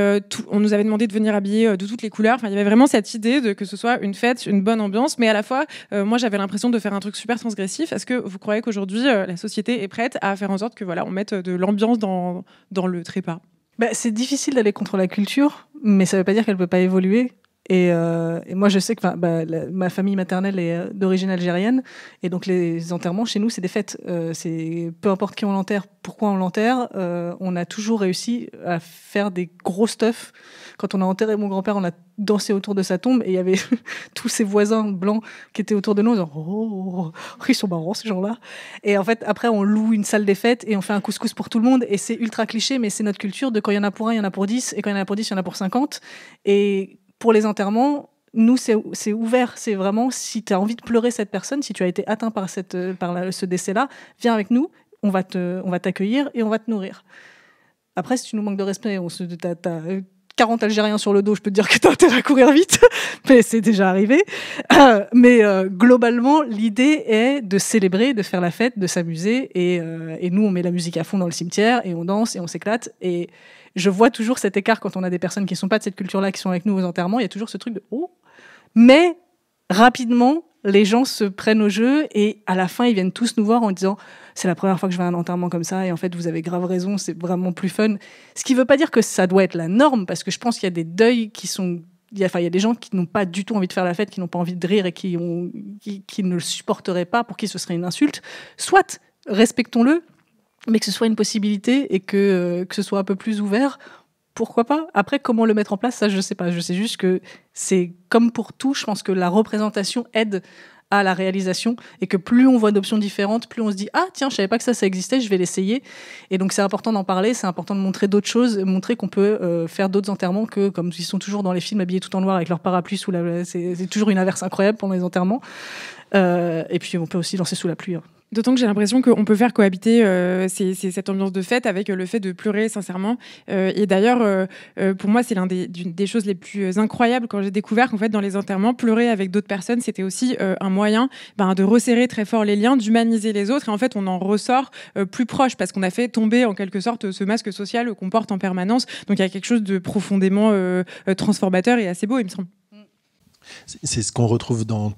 S2: on nous avait demandé de venir habiller de toutes les couleurs. Enfin, il y avait vraiment cette idée de que ce soit une fête, une bonne ambiance, mais à la fois, moi, j'avais l'impression de faire un truc super transgressif. Est-ce que vous croyez qu'aujourd'hui, la société est prête à faire en sorte que voilà, on mette de l'ambiance dans le trépas?
S3: C'est difficile d'aller contre la culture, mais ça ne veut pas dire qu'elle ne peut pas évoluer. Et moi, je sais que ma famille maternelle est d'origine algérienne. Et donc, les enterrements, chez nous, c'est des fêtes. C'est peu importe qui on l'enterre, pourquoi on l'enterre. On a toujours réussi à faire des gros stuff. Quand on a enterré mon grand-père, on a dansé autour de sa tombe. Et il y avait tous ses voisins blancs qui étaient autour de nous. Oh, ils sont marrants, ces gens-là. Et en fait, après, on loue une salle des fêtes et on fait un couscous pour tout le monde. Et c'est ultra cliché, mais c'est notre culture de quand il y en a pour un, il y en a pour 10. Et quand il y en a pour 10, il y en a pour 50. Et pour les enterrements, nous, c'est ouvert. C'est vraiment, si tu as envie de pleurer cette personne, si tu as été atteint par ce décès-là, viens avec nous, on va t'accueillir et on va te nourrir. Après, si tu nous manques de respect, t'as 40 Algériens sur le dos, je peux te dire que t'as intérêt à courir vite, mais c'est déjà arrivé. Mais globalement, l'idée est de célébrer, de faire la fête, de s'amuser. Et nous, on met la musique à fond dans le cimetière et on danse et on s'éclate. Et je vois toujours cet écart quand on a des personnes qui ne sont pas de cette culture-là, qui sont avec nous aux enterrements. Il y a toujours ce truc de « oh ». Mais rapidement, les gens se prennent au jeu et à la fin, ils viennent tous nous voir en disant « c'est la première fois que je vais à un enterrement comme ça et en fait, vous avez grave raison, c'est vraiment plus fun ». Ce qui ne veut pas dire que ça doit être la norme, parce que je pense qu'il y a des deuils qui sont... Il y a des gens qui n'ont pas du tout envie de faire la fête, qui n'ont pas envie de rire et qui ne le supporteraient pas, pour qui ce serait une insulte. Soit, respectons-le, mais que ce soit une possibilité et que ce soit un peu plus ouvert, pourquoi pas ? Après, comment le mettre en place, ça, je sais pas. Je sais juste que c'est comme pour tout, je pense que la représentation aide à la réalisation et que plus on voit d'options différentes, plus on se dit « ah tiens, je savais pas que ça existait, je vais l'essayer ». Et donc, c'est important d'en parler, c'est important de montrer d'autres choses, montrer qu'on peut faire d'autres enterrements que, comme ils sont toujours dans les films habillés tout en noir avec leur parapluie sous la... C'est toujours une averse incroyable pendant les enterrements. Et puis, on peut aussi danser sous la pluie. Hein.
S2: D'autant que j'ai l'impression qu'on peut faire cohabiter cette ambiance de fête avec le fait de pleurer sincèrement. Et d'ailleurs, pour moi, c'est l'une des choses les plus incroyables quand j'ai découvert qu'en fait, dans les enterrements, pleurer avec d'autres personnes, c'était aussi un moyen de resserrer très fort les liens, d'humaniser les autres. Et en fait, on en ressort plus proche parce qu'on a fait tomber en quelque sorte ce masque social qu'on porte en permanence. Donc, il y a quelque chose de profondément transformateur et assez beau, il me semble.
S5: C'est ce qu'on retrouve dans...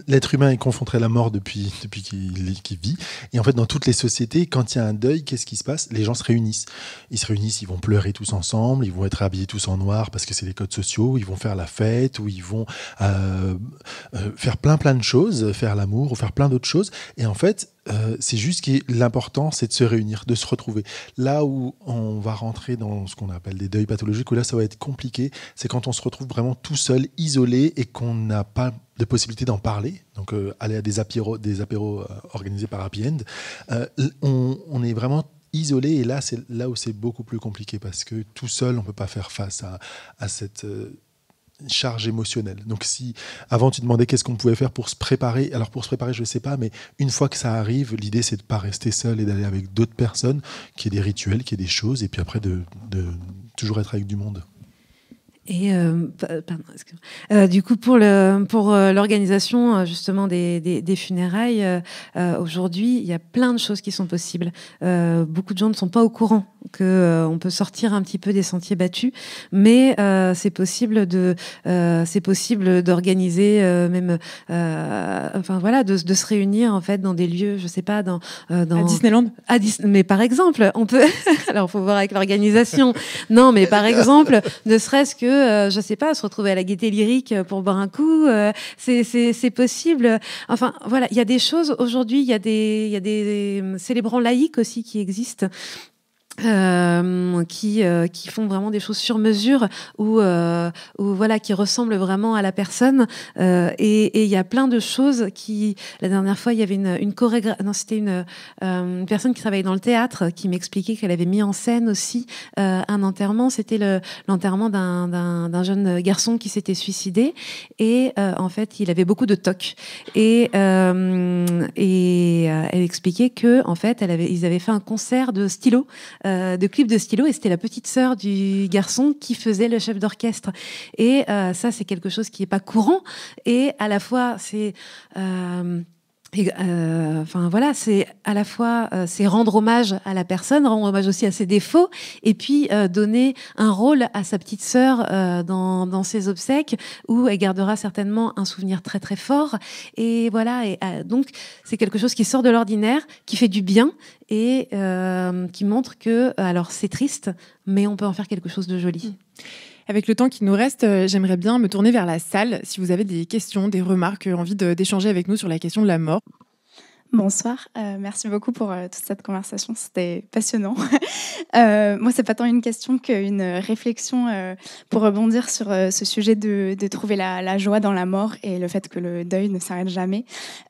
S5: L'être humain est confronté à la mort depuis qu'il vit. Et en fait, dans toutes les sociétés, quand il y a un deuil, qu'est-ce qui se passe ? Les gens se réunissent. Ils se réunissent, ils vont pleurer tous ensemble, ils vont être habillés tous en noir parce que c'est les codes sociaux, ils vont faire la fête, ou ils vont faire plein de choses, faire l'amour, ou faire plein d'autres choses. Et en fait, c'est juste que l'important, c'est de se réunir, de se retrouver. Là où on va rentrer dans ce qu'on appelle des deuils pathologiques, où là, ça va être compliqué, c'est quand on se retrouve vraiment tout seul, isolé, et qu'on n'a pas de possibilité d'en parler. Donc, aller à des apéros organisés par Happy End, on est vraiment isolé, et là, c'est là où c'est beaucoup plus compliqué, parce que tout seul, on ne peut pas faire face à cette... charge émotionnelle. Donc si avant tu demandais qu'est-ce qu'on pouvait faire pour se préparer, alors pour se préparer je ne sais pas, mais une fois que ça arrive, l'idée c'est de ne pas rester seul et d'aller avec d'autres personnes, qu'il y ait des rituels, qu'il y ait des choses, et puis après de toujours être avec du monde.
S4: Et du coup, pour l'organisation justement des funérailles, aujourd'hui, il y a plein de choses qui sont possibles. Beaucoup de gens ne sont pas au courant qu'on peut sortir un petit peu des sentiers battus, mais c'est possible d'organiser même, de se réunir en fait dans des lieux, je sais pas, dans
S2: à Disneyland.
S4: Mais par exemple, on peut. Alors, faut voir avec l'organisation. Non, mais par exemple, ne serait-ce que je sais pas, se retrouver à la Gaîté Lyrique pour boire un coup, c'est possible. Enfin, voilà, il y a des choses aujourd'hui, il y a des célébrants laïques aussi qui existent. Qui font vraiment des choses sur mesure ou voilà, qui ressemblent vraiment à la personne, et il y a plein de choses qui... La dernière fois, il y avait une chorégraphe, non, c'était une personne qui travaillait dans le théâtre qui m'expliquait qu'elle avait mis en scène aussi un enterrement. C'était l'enterrement d'un jeune garçon qui s'était suicidé, et en fait, il avait beaucoup de TOC, et elle expliquait que en fait, ils avaient fait un concert de stylo, de clips de stylo, et c'était la petite sœur du garçon qui faisait le chef d'orchestre. Et ça, c'est quelque chose qui n'est pas courant, et à la fois, c'est... voilà, c'est à la fois c'est rendre hommage à la personne, rendre hommage aussi à ses défauts, et puis donner un rôle à sa petite sœur dans ses obsèques, où elle gardera certainement un souvenir très très fort. Et voilà, donc c'est quelque chose qui sort de l'ordinaire, qui fait du bien, et qui montre que, alors c'est triste, mais on peut en faire quelque chose de joli.
S2: Avec le temps qui nous reste, j'aimerais bien me tourner vers la salle si vous avez des questions, des remarques, envie d'échanger avec nous sur la question de la mort.
S6: Bonsoir, merci beaucoup pour toute cette conversation, c'était passionnant. Moi, c'est pas tant une question qu'une réflexion pour rebondir sur ce sujet de trouver la joie dans la mort et le fait que le deuil ne s'arrête jamais.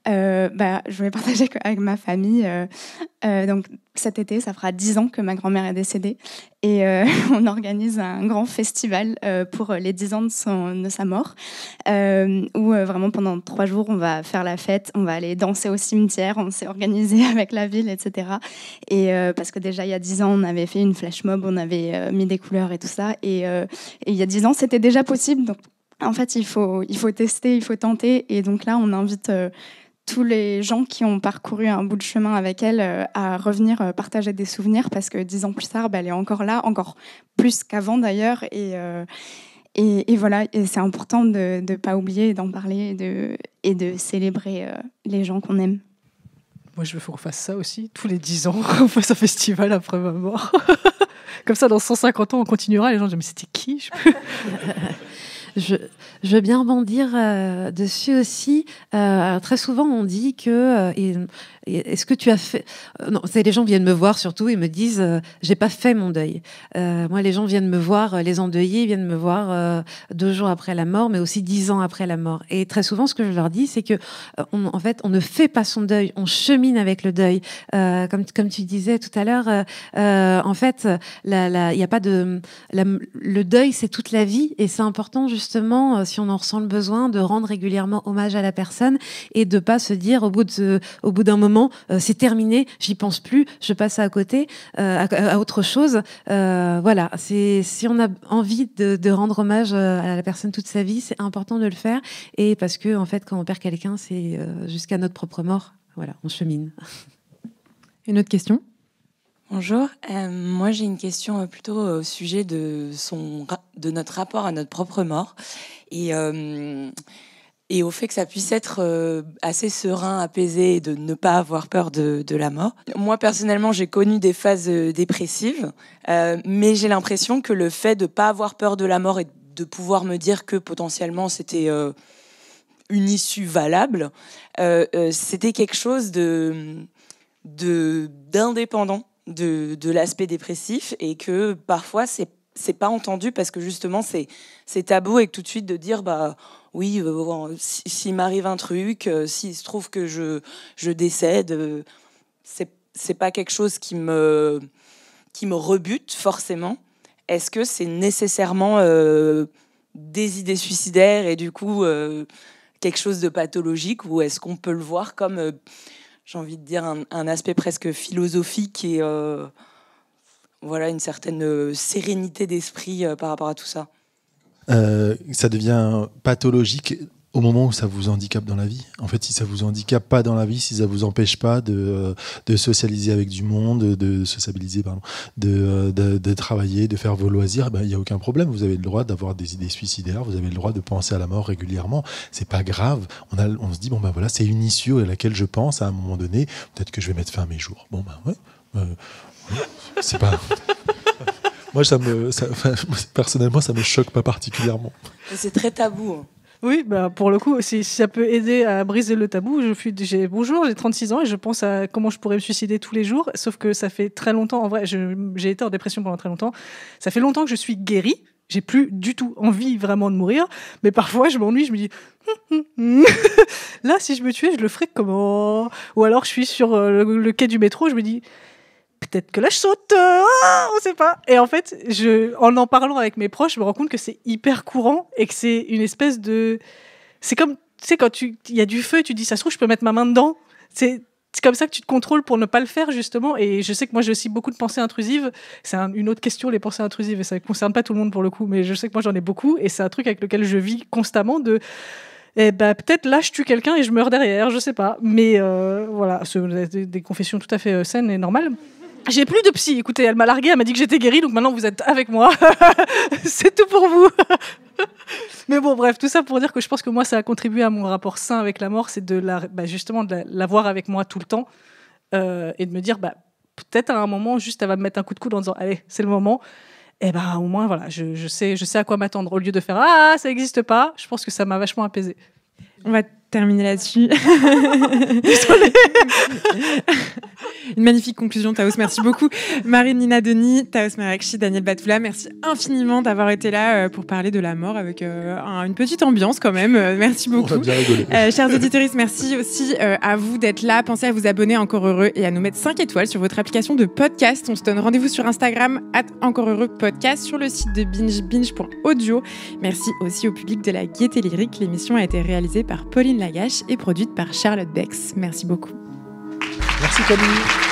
S6: Je voulais partager avec ma famille. Donc, cet été, ça fera 10 ans que ma grand-mère est décédée et on organise un grand festival pour les 10 ans de sa mort où vraiment pendant 3 jours, on va faire la fête, on va aller danser au cimetière, on s'est organisé avec la ville, etc. Et parce que déjà, il y a 10 ans, on avait fait une flash mob, on avait mis des couleurs et tout ça. Et il y a 10 ans, c'était déjà possible. Donc, en fait, il faut tester, il faut tenter. Et donc là, on invite tous les gens qui ont parcouru un bout de chemin avec elle à revenir partager des souvenirs parce que 10 ans plus tard, elle est encore là, encore plus qu'avant d'ailleurs. Et voilà, et c'est important de ne pas oublier, d'en parler et de célébrer les gens qu'on aime.
S3: Moi, je veux qu'on fasse ça aussi. Tous les 10 ans, on fasse un festival après ma mort. Comme ça, dans 150 ans, on continuera. Les gens disent, mais c'était qui?
S4: Je veux bien rebondir dessus aussi. Très souvent, on dit que est-ce que tu as fait non, les gens viennent me voir surtout et me disent j'ai pas fait mon deuil. Moi, les gens viennent me voir, les endeuillés viennent me voir 2 jours après la mort, mais aussi 10 ans après la mort. Et très souvent, ce que je leur dis, c'est que en fait, on ne fait pas son deuil, on chemine avec le deuil. Comme tu disais tout à l'heure, en fait, il y a pas de le deuil, c'est toute la vie et c'est important justement, si on en ressent le besoin, de rendre régulièrement hommage à la personne et de pas se dire au bout d'un moment, c'est terminé, j'y pense plus, je passe à côté, à autre chose. Voilà, si on a envie de rendre hommage à la personne toute sa vie, c'est important de le faire. Et parce que en fait, quand on perd quelqu'un, c'est jusqu'à notre propre mort. Voilà, on chemine.
S2: Une autre question?
S7: Bonjour, moi j'ai une question plutôt au sujet de notre rapport à notre propre mort et au fait que ça puisse être assez serein, apaisé et de ne pas avoir peur de la mort. Moi personnellement j'ai connu des phases dépressives, mais j'ai l'impression que le fait de ne pas avoir peur de la mort et de pouvoir me dire que potentiellement c'était une issue valable, c'était quelque chose d'indépendant de l'aspect dépressif et que parfois c'est pas entendu parce que justement c'est tabou et que tout de suite de dire bah oui s'il m'arrive un truc, s'il se trouve que je décède, c'est pas quelque chose qui me rebute forcément. Est-ce que c'est nécessairement des idées suicidaires et du coup quelque chose de pathologique, ou est-ce qu'on peut le voir comme j'ai envie de dire un aspect presque philosophique et voilà, une certaine sérénité d'esprit par rapport à tout ça?
S5: Ça devient pathologique au moment où ça vous handicape dans la vie. En fait, si ça vous handicape pas dans la vie, si ça vous empêche pas de socialiser avec du monde, de sociabiliser, pardon, de travailler, de faire vos loisirs, il y a aucun problème. Vous avez le droit d'avoir des idées suicidaires, vous avez le droit de penser à la mort régulièrement. C'est pas grave. On se dit voilà, c'est une issue à laquelle je pense à un moment donné. Peut-être que je vais mettre fin à mes jours. C'est pas. Moi, personnellement, ça me choque pas particulièrement.
S7: C'est très tabou.
S3: Oui, pour le coup, si ça peut aider à briser le tabou, j'ai 36 ans et je pense à comment je pourrais me suicider tous les jours, sauf que ça fait très longtemps, en vrai, j'ai été en dépression pendant très longtemps, ça fait longtemps que je suis guérie, j'ai plus du tout envie vraiment de mourir, mais parfois je m'ennuie, je me dis là, si je me tuais, je le ferais comment? Ou alors je suis sur le quai du métro, je me dis peut-être que là je saute, on sait pas. Et en fait, en parlant avec mes proches, je me rends compte que c'est hyper courant et que c'est une espèce de... C'est comme, tu sais, quand il y a du feu, tu dis, ça se trouve, je peux mettre ma main dedans. C'est comme ça que tu te contrôles pour ne pas le faire, justement. Et je sais que moi, j'ai aussi beaucoup de pensées intrusives. C'est une autre question, les pensées intrusives, et ça ne concerne pas tout le monde pour le coup, mais je sais que moi, j'en ai beaucoup. Et c'est un truc avec lequel je vis constamment de... peut-être là, je tue quelqu'un et je meurs derrière, je sais pas. Mais voilà, c'est des confessions tout à fait saines et normales. J'ai plus de psy, écoutez, elle m'a larguée, elle m'a dit que j'étais guérie, donc maintenant vous êtes avec moi. C'est tout pour vous. Mais bon, bref, tout ça pour dire que je pense que moi, ça a contribué à mon rapport sain avec la mort, c'est justement de l'avoir avec moi tout le temps et de me dire, peut-être à un moment, juste elle va me mettre un coup de coude en disant, allez, c'est le moment. et ben au moins voilà, je sais à quoi m'attendre au lieu de faire ah ça n'existe pas. Je pense que ça m'a vachement apaisée.
S2: On va terminer là-dessus.
S3: Désolée.
S2: Une magnifique conclusion, Taos. Merci beaucoup. Marie-Nina Denis, Taos Merakchi, Daniel Batoula, merci infiniment d'avoir été là pour parler de la mort avec une petite ambiance quand même. Merci beaucoup.
S5: On a bien rigolé.
S2: Chers auditeurs, merci aussi à vous d'être là. Pensez à vous abonner à Encore Heureux et à nous mettre 5 étoiles sur votre application de podcast. On se donne rendez-vous sur Instagram @EncoreHeureuxPodcast, sur le site de binge.audio. Merci aussi au public de la Gaieté Lyrique. L'émission a été réalisée par Pauline Lagache et produite par Charlotte Bex. Merci beaucoup.
S5: Merci Camille.